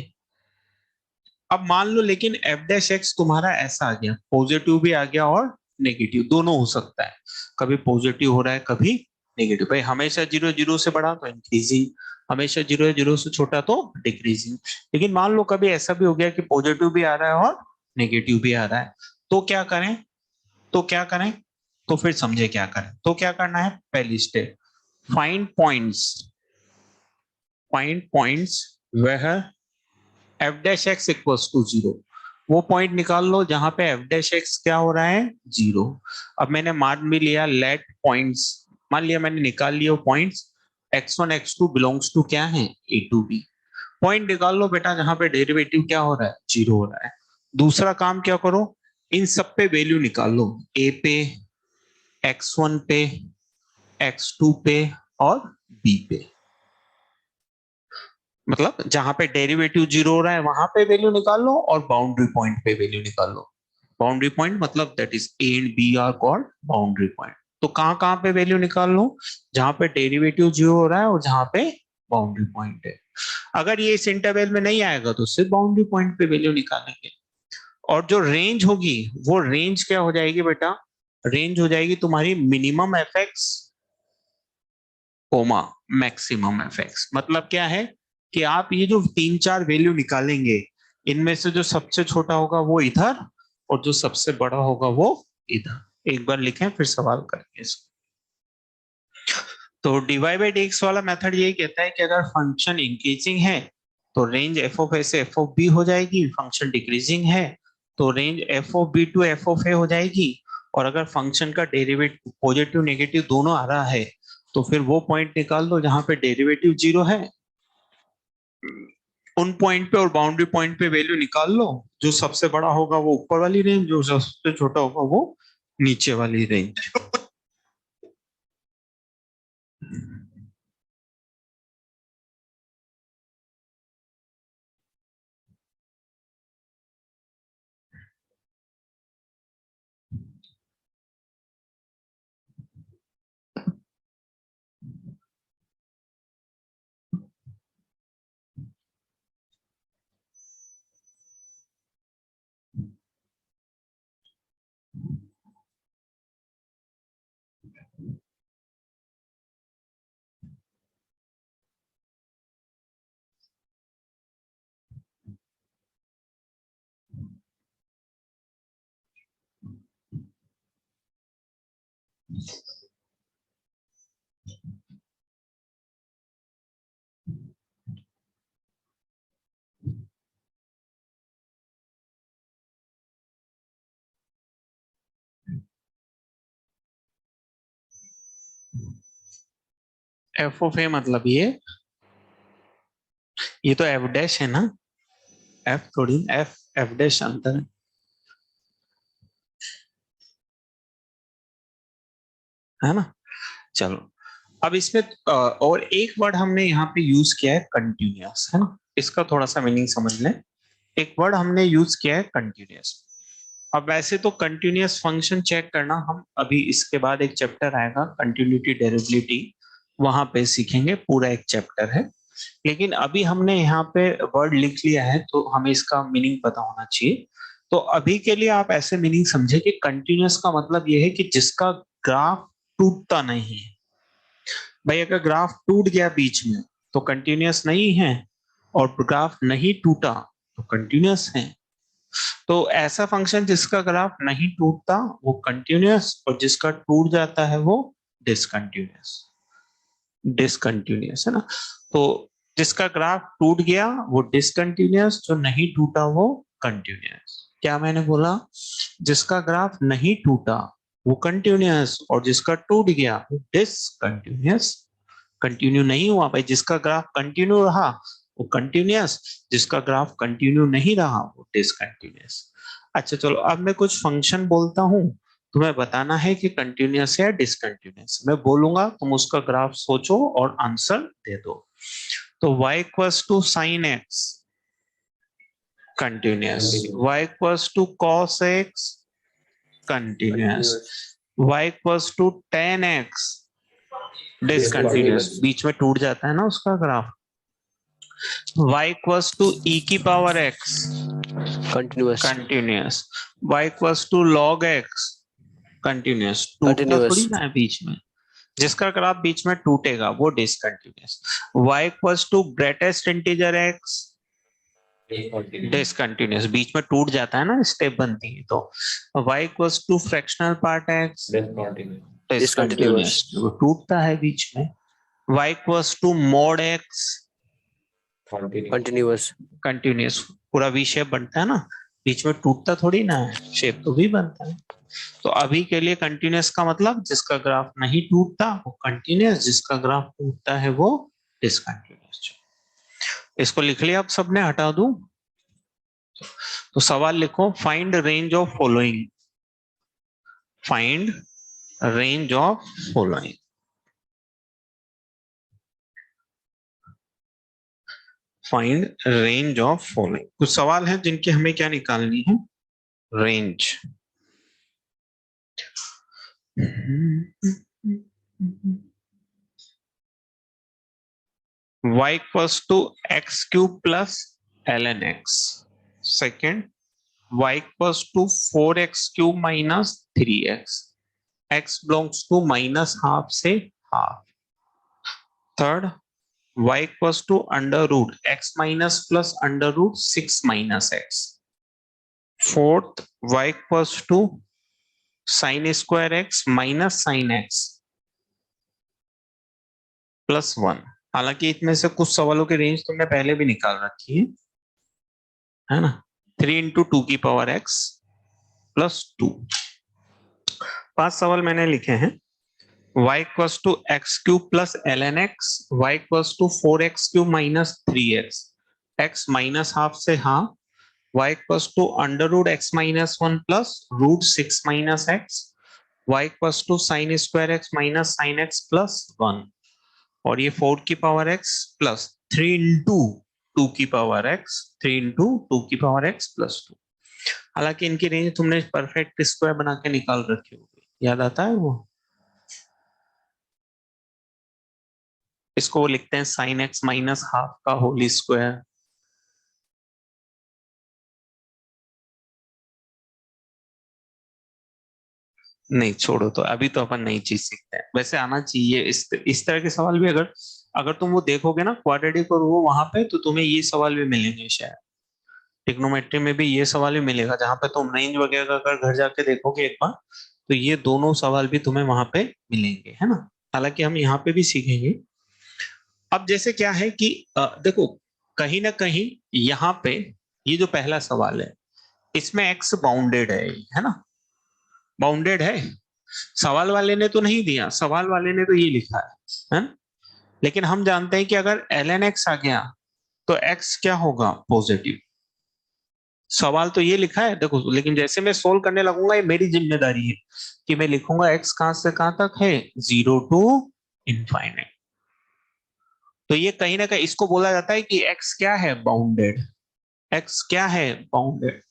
अब मान लो लेकिन f dash x तुम्हारा ऐसा आ गया, positive भी आ गया और negative दोनों हो सकता है, कभी पॉजिटिव हो रहा है कभी नेगेटिव, भाई हमेशा 0 0 से बड़ा तो इंक्रीजिंग, हमेशा 0 0 से छोटा तो डिक्रीजिंग, लेकिन मान लो कभी ऐसा भी हो गया कि पॉजिटिव भी आ रहा है और नेगेटिव भी आ रहा है, तो क्या करें, तो फिर समझे क्या करें। तो क्या करना है, पहली step, find points where f dash x equals to 0। वो पॉइंट निकाल लो जहां पे एफ डैश एक्स क्या हो रहा है 0। अब मैंने मान भी लिया लेट पॉइंट्स, मान लिया मैंने निकाल लिया points x1 x2 belongs to क्या है a टू b। पॉइंट निकाल लो बेटा जहां पे डेरिवेटिव क्या हो रहा है 0 हो रहा है। दूसरा काम क्या करो, इन सब पे वैल्यू निकाल लो, a पे, x1 पे, x2 पे और b पे। मतलब जहां पे डेरिवेटिव 0 हो रहा है वहां पे वैल्यू निकाल लो और बाउंड्री पॉइंट पे वैल्यू निकाल लो। बाउंड्री पॉइंट मतलब that is a and b are called boundary point. तो कहां कहां पे वैल्यू निकाल लो, जहां पे डेरिवेटिव 0 हो रहा है और जहां पे बाउंड्री पॉइंट है। अगर ये इस इंटरवल में नहीं आएगा तो सिर्फ बाउंड्री पॉइंट पे वैल्यू निकालेंगे। और जो रेंज होगी वो रेंज क्या हो जाएगी बेटा, रेंज हो जाएगी तुम्हारी minimum f x comma maximum f x. मतलब क्या है कि आप ये जो 3-4 वैल्यू निकालेंगे इनमें से जो सबसे छोटा होगा वो इधर और जो सबसे बड़ा होगा वो इधर। एक बार लिखें फिर सवाल करेंगे इसको। तो डीवाई बाई डीएक्स वाला मेथड ये कहता है कि अगर फंक्शन इंक्रीजिंग है तो रेंज एफ ऑफ ए से एफ ऑफ बी हो जाएगी, फंक्शन डिक्रीजिंग है तो range f of b to f of a हो जाएगी। और अगर फंक्शन का डेरिवेटिव पॉजिटिव नेगेटिव दोनों आ रहा है तो फिर वो पॉइंट निकाल दो जहां पे डेरिवेटिव 0 है, उन पॉइंट पे और बाउंड्री पॉइंट पे वैल्यू निकाल लो। जो सबसे बड़ा होगा वो ऊपर वाली रेंज, जो सबसे छोटा होगा वो नीचे वाली रेंज। एफ ऑफ ए मतलब ये तो एफ डैश है ना, एफ थोड़ी, एफ एफ डैश अंतर है ना। चलो अब इसमें और एक वर्ड हमने यहाँ पे यूज किया है कंटिन्यूअस, है ना। इसका थोड़ा सा मीनिंग समझ लें। एक वर्ड हमने यूज किया है कंटिन्यूअस। अब वैसे तो कंटिन्यूअस फंक्शन चेक करना हम अभी इसके बाद एक चैप्टर आएगा कंटिन्यूटी डेरिवेबिलिटी, वहां पे सीखेंगे, पूरा एक चैप्टर है। लेकिन अभी हमने यहाँ पे वर्ड लिख लिया है तो हमें इसका मीनिंग पता होना चाहिए। तो अभी के लिए आप ऐसे मीनिंग समझे कि कंटिन्यूअस का मतलब ये है कि जिसका ग्राफ टूटता नहीं है। भाई अगर ग्राफ टूट गया बीच में तो कंटिन्यूअस नहीं है, और ग्राफ नहीं टूटा तो कंटिन्यूअस है। तो ऐसा फंक्शन जिसका ग्राफ नहीं टूटता वो कंटिन्यूअस, और जिसका टूट जाता है वो डिसकंटिन्यूअस। डिसकंटिन्यूअस है ना। तो जिसका ग्राफ टूट गया वो डिसकंटिन्यूअस, जो नहीं टूटा वो कंटिन्यूअस। क्या मैंने बोला, जिसका ग्राफ नहीं टूटा वो कंटिन्यूअस, और जिसका टूट गया वो डिसकंटिन्यूअस। कंटिन्यू नहीं हुआ भाई, जिसका ग्राफ कंटिन्यू रहा वो कंटिन्यूअस, जिसका ग्राफ कंटिन्यू नहीं रहा वो डिसकंटिन्यूअस। अच्छा चलो अब मैं कुछ फंक्शन बोलता हूं, तुम्हें बताना है कि कंटिन्यूअस है या डिसकंटिन्यूअस। मैं बोलूंगा तुम उसका ग्राफ सोचो और आंसर दे दो। तो y equals to sine x continuous, y equals to cos x continuous, y equals to tan x discontinuous, बीच में टूट जाता है ना उसका graph. y equals to e की power x continuous continuous, y equals to log x continuous, टूटता थोड़ी ना है बीच में। जिसका ग्राफ बीच में टूटेगा वो discontinuous. y equals to greatest integer x discontinuous, बीच में टूट जाता है ना, स्टेप बनती है। तो y equals to fractional part x discontinuous, टूटता है बीच में। y equals to mod x continuous continuous, पूरा वी शेप बनता है ना। बीच में टूटता थोड़ी ना है, शेप तो भी बनता है। तो अभी के लिए कंटिन्यूअस का मतलब जिसका ग्राफ नहीं टूटता वो कंटिन्यूअस, जिसका ग्राफ टूटता है वो डिसकंटिन्यूअस। इसको लिख लिया आप सबने, हटा दूं? तो सवाल लिखो, find range of following, find range of following. Find range of following. कुछ सवाल हैं जिनकी हमें क्या निकालनी है, range. y equals to x cube plus ln x. Second, y equals to 4x cube minus 3x. x belongs to minus half से half. Third, y equals to under root x minus plus under root 6 minus x. Fourth, y equals to sin square x minus sin x plus 1. हालांकि इसमें से कुछ सवालों की range तुमने पहले भी निकाल रखी है ना? 3 इंटू 2 की पावर x प्लस 2। 5 सवाल मैंने लिखे हैं। y equals to x cube plus ln x, y equals to 4x cube minus 3x, x minus half से half, y equals to under root x minus 1 plus root 6 minus x, y equals to sine square x minus sine x plus 1, और ये 4 की power x plus 3 into 2 की power x, 3 into 2 की power x plus 2। हालांकि इनकी range तुमने perfect square बना के निकाल रखी होगी, याद आता है वो? इसको वो लिखते हैं साइन x माइनस हाफ का होल स्क्वायर। नहीं छोड़ो, तो अभी तो अपन नई चीज सीखते हैं। वैसे आना चाहिए इस तरह के सवाल भी। अगर अगर तुम वो देखोगे ना क्वाड्रेटिक और वो वहां पे, तो तुम्हें ये सवाल भी मिलेंगे शायद। ट्रिग्नोमेट्री में भी ये सवाल भी मिलेगा, जहां पे तुम रेंज वगैरह का अगर घर जाके देखोगे एक बार, तो ये दोनों सवाल भी तुम्हें वहां पे मिलेंगे, है ना? हालांकि हम यहाँ पे भी सीखेंगे। अब जैसे क्या है कि देखो कहीं ना कहीं यहाँ पे ये जो पहला सवाल है इसमें एक्स बाउंडेड है ना? बाउंडेड है। सवाल वाले ने तो नहीं दिया, सवाल वाले ने तो ये लिखा है ना? लेकिन हम जानते हैं कि अगर ln x आ गया तो x क्या होगा? पॉजिटिव। सवाल तो ये लिखा है देखो, लेकिन जैसे मैं सोल्व करने लगूंगा ये मेरी जिम्मेदारी है कि मैं लिखूंगा x कहां से कहां तक है, 0 टू इनफाइनाइट। तो ये कहीं ना कहीं इसको बोला जाता है कि x क्या है? बाउंडेड। x क्या है? बाउंडेड।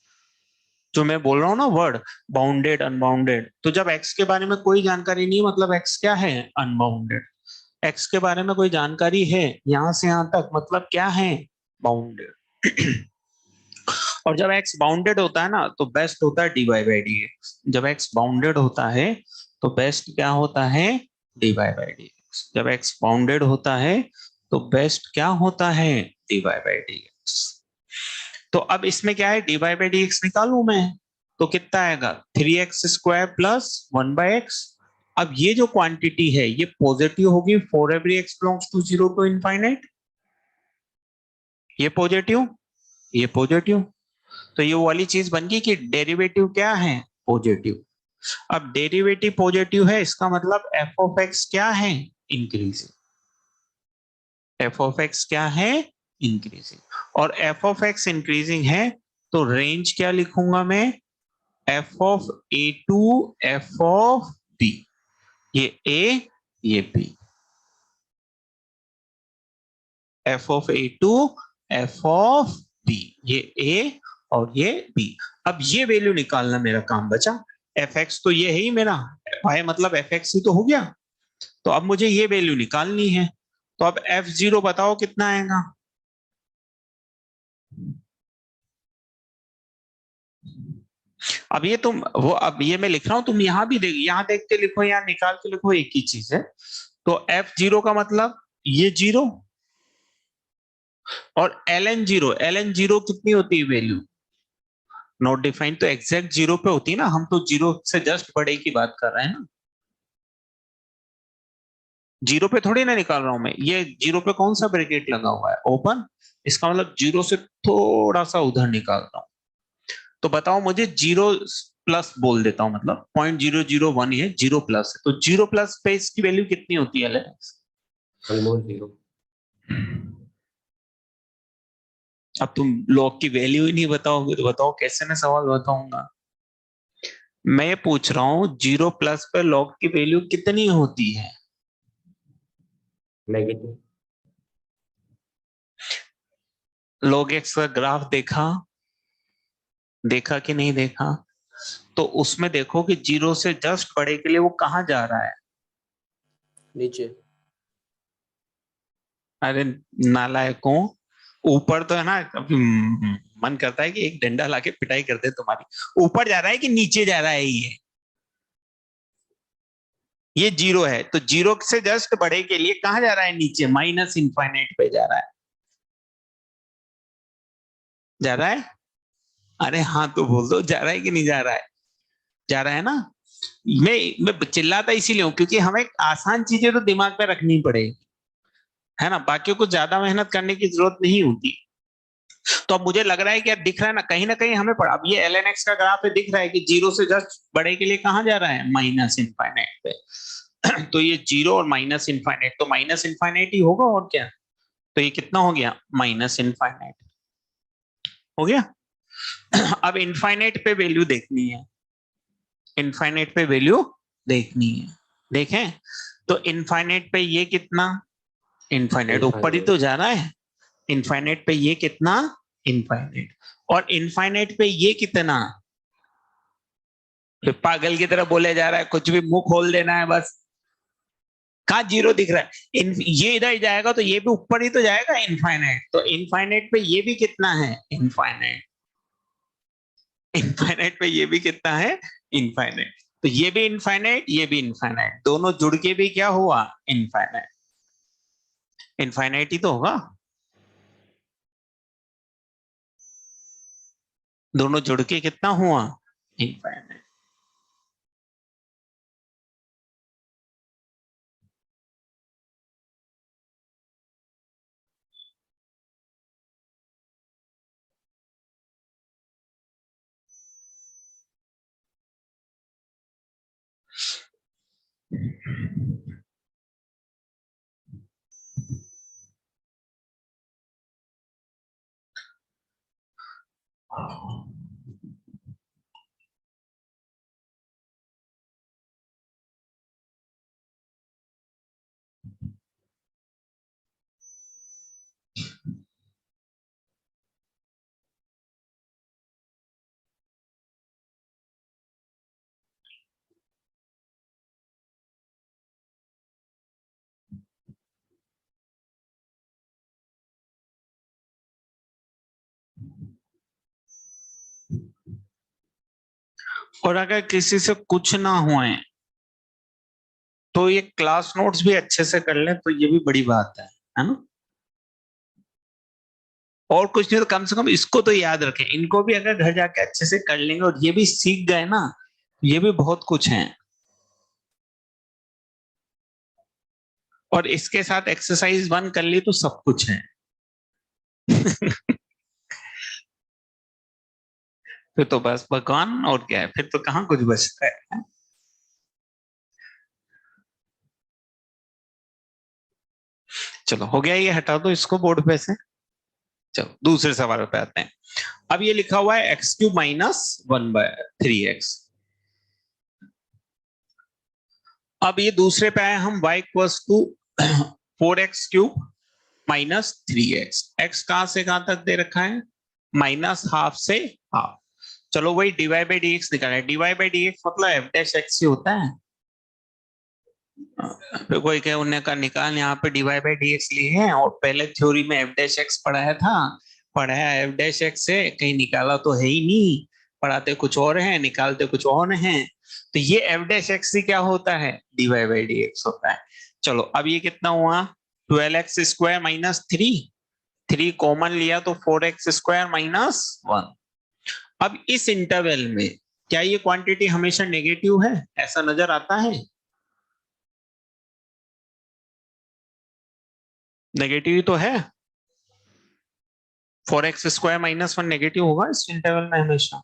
जो मैं बोल रहा हूं ना वर्ड बाउंडेड अनबाउंडेड, तो जब x के बारे में कोई जानकारी नहीं है मतलब x क्या है? अनबाउंडेड। x के बारे में कोई जानकारी है यहां से यहां तक मतलब क्या है? बाउंडेड। और जब x बाउंडेड होता है ना तो बेस्ट होता है dy बाई dx। जब x बाउंडेड होता है तो बेस्ट क्या होता है? dy by dx। जब x बाउंडेड होता है तो बेस्ट क्या होता है? dy by dx। तो अब इसमें क्या है? dy बाई dx निकालूं मैं तो कितना आएगा? 3x square plus 1 by x. अब ये जो क्वांटिटी है ये पॉजिटिव होगी for every x belongs to 0 to infinite. ये पॉजिटिव, ये पॉजिटिव। तो ये वाली चीज बन गई कि डेरिवेटिव क्या है? पॉजिटिव। अब डेरिवेटिव पॉजिटिव है इसका मतलब f ऑफ x क्या है? इंक्रीजिंग। f ऑफ x क्या है? इंक्रीजिंग। और f ऑफ x इंक्रीजिंग है तो रेंज क्या लिखूंगा मैं? f of a to f of b। ये a ये b। f of a to f of b, ये a और ये b। अब ये वैल्यू निकालना मेरा काम बचा। fx तो ये है ही मेरा, y मतलब fx ही तो हो गया। तो अब मुझे ये वैल्यू निकालनी है। तो अब f0 बताओ कितना आएगा? अब ये तुम वो, अब ये मैं लिख रहा हूं, तुम यहां भी देख, यहां देख के लिखो, यहां निकाल के लिखो, एक ही चीज है। तो f0 का मतलब ये 0 और ln 0 कितनी होती है वैल्यू? Not defined. तो एग्जैक्ट 0 पे होती है ना, हम तो 0 से जस्ट बड़े की बात कर रहे हैं ना। 0 पे थोड़ी ना निकाल रहा हूं मैं। ये 0 पे कौन सा ब्रैकेट लगा हुआ है? ओपन। इसका मतलब 0 से थोड़ा सा उधर निकाल रहा हूं। तो बताओ मुझे 0 प्लस बोल देता हूं, मतलब 0.001 है, 0 प्लस है, तो 0 प्लस पे इसकी वैल्यू कितनी होती है एलएनएक्स? Almost zero. अब तुम लॉग की वैल्यू ही नहीं बताओगे तो बताओ कैसे मैं सवाल बताऊंगा? मैं ये पूछ रहा हूं 0 प्लस पे लॉग की वैल्यू कितनी होती है? नेगेटिव। लॉग एक्स का ग्राफ देखा, देखा कि नहीं देखा? तो उसमें देखो कि 0 से जस्ट बड़े के लिए वो कहां जा रहा है? नीचे। अरे नालायकों, ऊपर तो है ना। कभी मन करता है कि एक डंडा लाके पिटाई कर दे तुम्हारी। ऊपर जा रहा है कि नीचे जा रहा है? ये 0 है, तो 0 से जस्ट बड़े के लिए कहां जा रहा है? नीचे, माइनस इनफाइनाइट पे जा रहा है। जा रहा है? अरे हाँ तो बोल दो जा रहा है कि नहीं जा रहा है? जा रहा है ना? मैं चिल्लाता इसीलिए हूं क्योंकि हमें आसान चीजें तो दिमाग में रखनी पड़ेगी, है ना, बाकी को ज्यादा मेहनत करने की जरूरत नहीं होती। तो अब मुझे लग रहा है कि यार दिख रहा है ना कहीं हमें पड़ा। अब ये एल एन एक्स का ग्राफ है, दिख रहा है कि 0 से जस्ट बड़े के लिए कहां जा रहा है? माइनस इनफाइनाइट पे। तो ये 0 और माइनस इनफाइनाइट, तो माइनस इनफाइनाइट ही होगा और क्या। तो ये कितना हो गया? माइनस इनफाइनाइट हो गया। अब इनफाइनाइट पे वैल्यू देखनी है, इनफाइनाइट पे वैल्यू देखनी है। देखें तो इनफाइनाइट पे ये कितना? इनफाइनाइट ऊपर ही तो जा रहा है। इनफाइनाइट पे ये कितना? इनफाइनाइट। और इनफाइनाइट पे ये कितना? फिर पागल की तरह बोले जा रहा है, कुछ भी मुंह खोल देना है बस। कहाँ 0 दिख रहा है? ये इधर जाएगा तो ये भी ऊपर ही तो जाएगा, इनफाइनाइट। तो इनफाइनाइट पे ये भी कितना है? इनफाइनाइट। इनफाइनाइट पे ये भी कितना है? इनफाइनाइट। तो ये भी इनफाइनाइट, ये भी इनफाइनाइट, दोनों जुड़ के भी क्या हुआ? इनफाइनाइट। इनफाइनाइट ही तो होगा, दोनों जुड़ के कितना हुआ? इनफाइनाइट। और अगर किसी से कुछ ना हुए तो ये क्लास नोट्स भी अच्छे से कर लें तो ये भी बड़ी बात है ना। और कुछ नहीं तो कम से कम इसको तो याद रखें, इनको भी अगर घर जाके अच्छे से कर लेंगे और ये भी सीख गए ना, ये भी बहुत कुछ है। और इसके साथ एक्सरसाइज 1 कर ली तो सब कुछ है। फिर तो बस भगवान, और क्या है, फिर तो कहाँ कुछ बचता है। चलो हो गया, ये हटा दो इसको बोर्ड पे से। चलो दूसरे सवाल पे आते हैं। अब ये लिखा हुआ है एक्स क्यूब माइनस 1/3x। अब ये दूसरे पे आए हम y equals to 4x³ minus 3x। x कहां से कहां तक दे रखा है? माइनस हाफ से हाफ। चलो वही dy बाई डी एक्स निकाला है। dy बाई डी एक्स मतलब एफ डैश एक्स ही होता है। फिर कोई कहे उन्होंने का निकाल, यहाँ पे dy बाई डी एक्स लिए हैं और पहले थ्योरी में एफ डैश एक्स पढ़ाया था। पढ़ाया एफ डैश एक्स से, कहीं निकाला तो है ही नहीं। पढ़ाते कुछ और है, निकालते कुछ और है। तो ये एफ डैश एक्स क्या होता है? dy बाई डी एक्स होता है। चलो अब ये कितना हुआ? 12x² माइनस 3 कॉमन लिया तो 4x² माइनस 1। अब इस इंटरवल में क्या ये क्वांटिटी हमेशा नेगेटिव है? ऐसा नजर आता है? नेगेटिव ही तो है। 4x² माइनस 1 नेगेटिव होगा इस इंटरवल में हमेशा।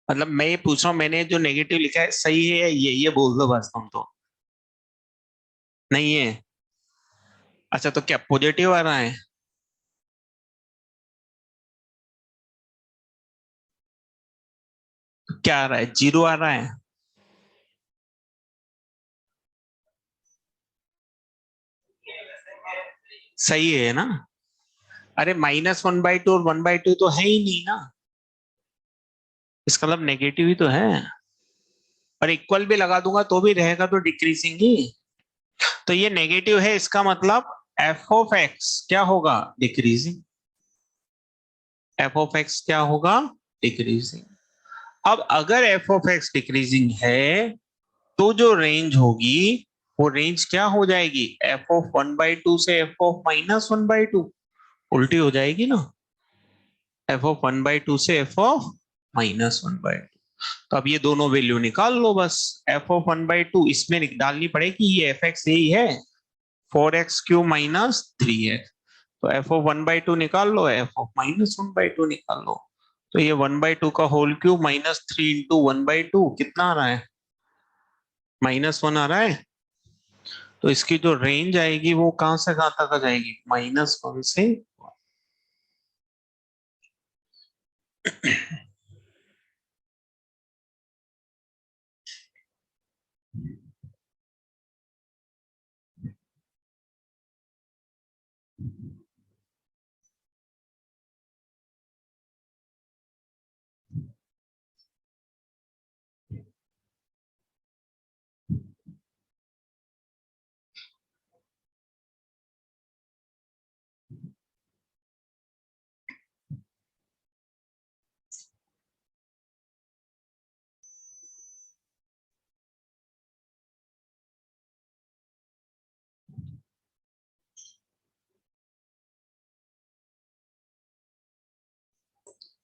मतलब मैं ये पूछ रहा हूँ, मैंने जो नेगेटिव लिखा है सही है या ये बोल दो बस तुम तो। नहीं है? अच्छा, तो क्या पॉजिटिव आ रहा है? तो क्या आ रहा है? जीरो आ रहा है? सही है ना? अरे -1/2 और 1/2 तो है ही नहीं ना, इसका मतलब नेगेटिव ही तो है। और इक्वल भी लगा दूंगा तो भी रहेगा तो डिक्रीजिंग ही। तो ये नेगेटिव है, इसका मतलब एफ ऑफ एक्स क्या होगा? डिक्रीजिंग। एफ ऑफ एक्स क्या होगा? डिक्रीजिंग। अब अगर एफ ऑफ एक्स डिक्रीजिंग है तो जो रेंज होगी वो रेंज क्या हो जाएगी? एफ ऑफ 1/2 से एफ ऑफ -1/2 उल्टी हो जाएगी ना। एफ ऑफ 1/2 से एफ ऑफ -1/2। तो अब ये दोनों वैल्यू निकाल लो बस। एफ ऑफ 1/2 इसमें डालनी पड़ेगी, ये एफ एक्स यही है, 4x³ -3x। तो एफ ऑफ 1/2 निकाल लो, एफ ऑफ -1/2 निकाल लो। तो ये 1/2 का होल क्यूब -3 इंटू 1/2 कितना आ रहा है? -1 आ रहा है। तो इसकी जो रेंज आएगी वो कहां से कहां तक आ जाएगी? -1 से।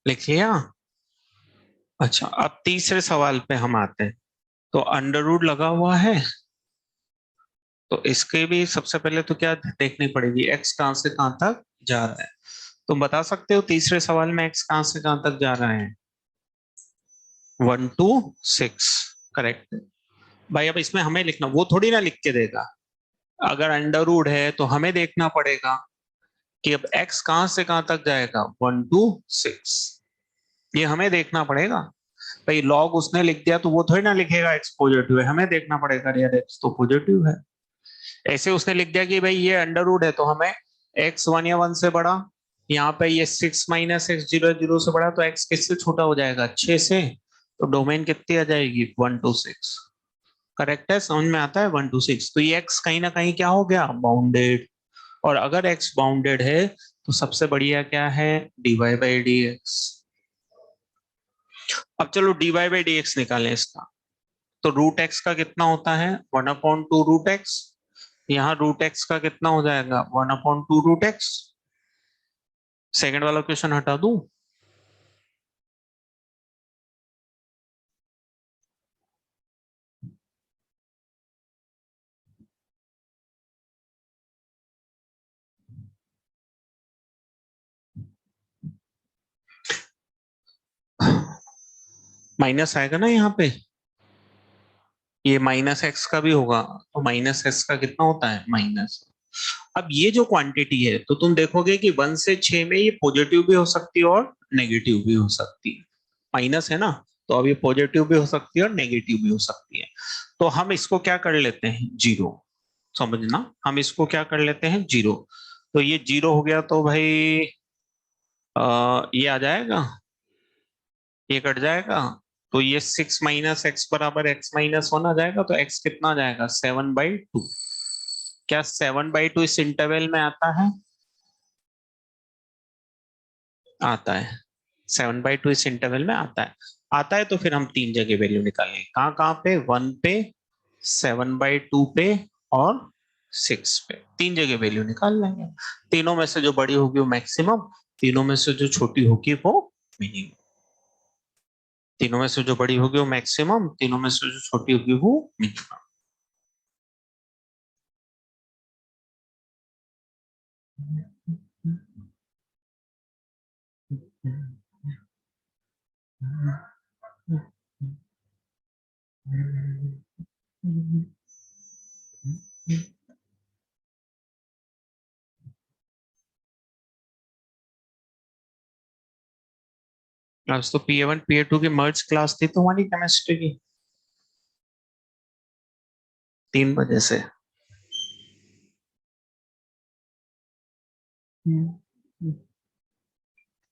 लिख लिया? अच्छा, अब तीसरे सवाल पे हम आते हैं। तो अंडर रूट लगा हुआ है, तो इसके भी सबसे पहले तो क्या देखनी पड़ेगी? एक्स कहां से कहां तक जा रहा है। तुम बता सकते हो तीसरे सवाल में एक्स कहां से कहां तक जा रहा है? 1 to 6। करेक्ट। भाई अब इसमें हमें लिखना, वो थोड़ी ना लिख के देगा। अगर अंडर रूट है तो हमें देखना पड़ेगा कि अब एक्स कहां से कहां तक जाएगा, 1 to 6। ये हमें देखना पड़ेगा। भाई लॉग उसने लिख दिया तो वो थोड़ी ना लिखेगा एक्स पॉजिटिव है, हमें देखना पड़ेगा यार एक्स तो पॉजिटिव है। ऐसे उसने लिख दिया कि भाई ये अंडर रूट है तो हमें एक्स 1 या 1 से बड़ा, यहाँ पे ये 6 -x 0 0 से बड़ा, तो एक्स किससे छोटा हो जाएगा? 6 से। तो डोमेन कितनी आ जाएगी? 1 to 6। करेक्ट है, समझ में आता है? 1 to 6। तो ये एक्स कहीं ना कहीं क्या हो गया? बाउंडेड। और अगर एक्स बाउंडेड है तो सबसे बढ़िया क्या है? dy/dx। अब चलो dy/dx निकालें इसका। तो रूट एक्स का कितना होता है? 1/2 रूट एक्स। यहाँ रूट एक्स का कितना हो जाएगा? 1/2 रूट एक्स। सेकेंड वाला क्वेश्चन हटा दूं? माइनस आएगा ना यहाँ पे, ये -x का भी होगा। तो -x का कितना होता है? माइनस। अब ये जो क्वांटिटी है तो तुम देखोगे कि 1 से 6 में ये पॉजिटिव भी हो सकती है और नेगेटिव भी हो सकती है। माइनस है ना, तो अब ये पॉजिटिव भी हो सकती है और नेगेटिव भी हो सकती है। तो हम इसको क्या कर लेते हैं? जीरो। समझना, हम इसको क्या कर लेते हैं? जीरो। तो ये जीरो हो गया तो भाई ये आ जाएगा, ये कट जाएगा। तो ये 6 -x बराबर x-1 आ जाएगा। तो x कितना आ जाएगा? 7/2। क्या 7/2 इस इंटरवल में आता है? आता है। 7/2 इस इंटरवल में आता है। आता है तो फिर हम तीन जगह वैल्यू निकालेंगे। कहाँ कहाँ पे? 1 पे, 7/2 पे और 6 पे। तीन जगह वैल्यू निकाल लेंगे। तीनों में से जो बड़ी होगी वो मैक्सिमम, तीनों में से जो छोटी होगी वो मिनिमम। तीनों में से जो बड़ी होगी वो मैक्सिमम, तीनों में से जो छोटी होगी वो मिनिमम। आज तो PA1 PA2 की मर्ज क्लास थी तुम्हारी केमिस्ट्री की 3 बजे से।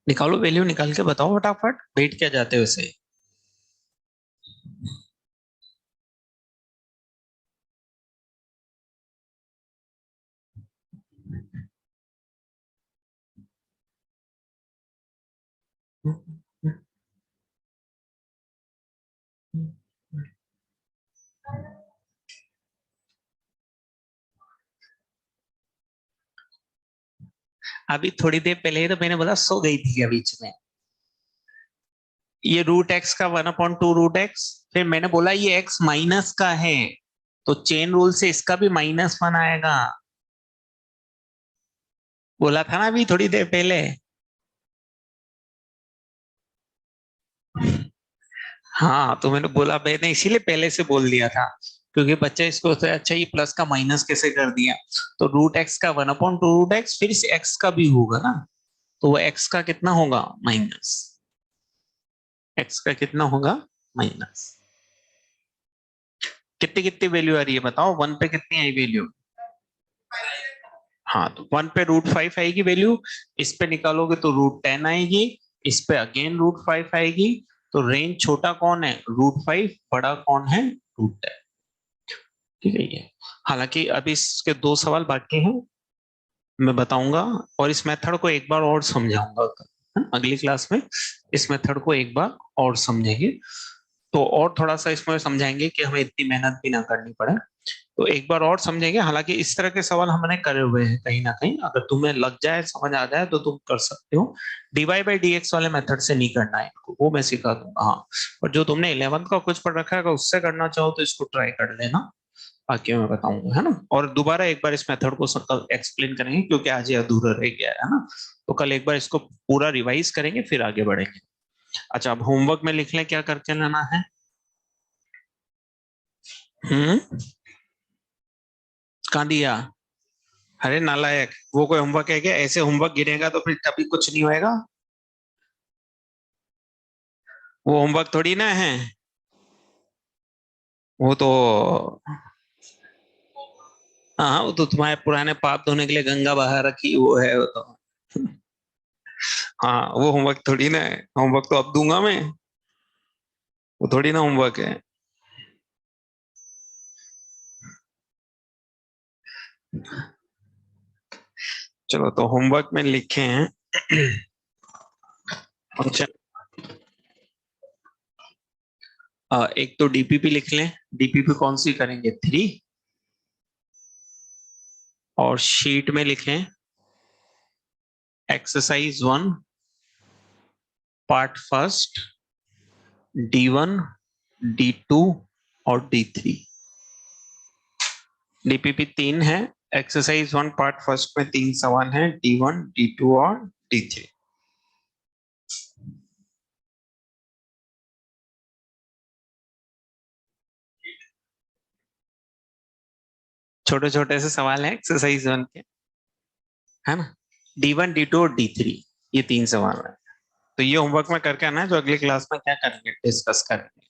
निकालो वैल्यू, निकाल के बताओ फटाफट, वेट क्या जाते हो इसे। अभी थोड़ी देर पहले ही तो मैंने बोला सो गई थी क्या बीच में। ये रूट एक्स का 1/2 रूट एक्स, फिर मैंने बोला ये एक्स माइनस का है, तो चेन रूल से इसका भी -1 आएगा। बोला था ना अभी थोड़ी देर पहले। हाँ तो मैंने बोला, मैंने इसीलिए पहले से बोल दिया था, क्योंकि बच्चे इसको होता है अच्छा ये प्लस का माइनस कैसे कर दिया। तो रूट एक्स का 1/2 रूट एक्स, फिर इस एक्स का भी होगा ना, तो वो एक्स का कितना होगा माइनस, एक्स का कितना होगा माइनस। कितनी कितनी वैल्यू आ रही है बताओ, 1 पे कितनी आई वैल्यू। हाँ तो 1 पे √5 आएगी वैल्यू, इस पे निकालोगे तो √10 आएगी, इस पे अगेन √5 आएगी। तो रेंज छोटा कौन है √5, बड़ा कौन है √10। ठीक है ये, हालांकि अभी इसके 2 सवाल बाकी हैं, मैं बताऊंगा और इस मेथड को एक बार और समझाऊंगा अगली क्लास में। इस मेथड को एक बार और समझेंगे, तो और थोड़ा सा इसमें समझाएंगे कि हमें इतनी मेहनत भी ना करनी पड़े, तो एक बार और समझेंगे। हालांकि इस तरह के सवाल हमने करे हुए हैं कहीं ना कहीं, अगर तुम्हें लग जाए समझ आ जाए तो तुम कर सकते हो। dy/dx वाले मेथड से नहीं करना है इनको, वो मैं सिखा दूंगा। हाँ, और जो तुमने 11th का कुछ पढ़ रखा है अगर उससे करना चाहो तो इसको ट्राई कर लेना, बाकी मैं बताऊंगा, है ना। और दोबारा एक बार इस मेथड को एक्सप्लेन करेंगे, क्योंकि आज ये अधूरा रह गया है ना, तो कल एक बार इसको पूरा रिवाइज करेंगे फिर आगे बढ़ेंगे। अच्छा, अब होमवर्क में लिख लें क्या करके लेना है। कहाँ दिया, अरे नालायक, वो कोई होमवर्क है क्या, ऐसे होमवर्क गिरेगा तो फिर कभी कुछ नहीं होएगा। वो होमवर्क थोड़ी ना है, वो तो, हाँ वो तो तुम्हारे पुराने पाप धोने के लिए गंगा बहा रखी वो है वो तो। हाँ वो होमवर्क थोड़ी ना है, होमवर्क तो अब दूंगा मैं, वो थोड़ी ना होमवर्क है। चलो तो होमवर्क में लिखे हैं फंक्शन, एक तो डीपीपी लिख लें, डीपीपी कौन सी करेंगे 3, और शीट में लिखें exercise 1 part first D1 D2 और D3। डीपीपी 3 है, एक्सरसाइज 1 पार्ट फर्स्ट में 3 सवाल हैं, D1 D2 और D3। छोटे छोटे से सवाल हैं एक्सरसाइज 1 के, है ना। D1 D2 और D3, ये 3 सवाल है। तो ये होमवर्क में करके आना है, जो अगली क्लास में क्या करेंगे डिस्कस करेंगे।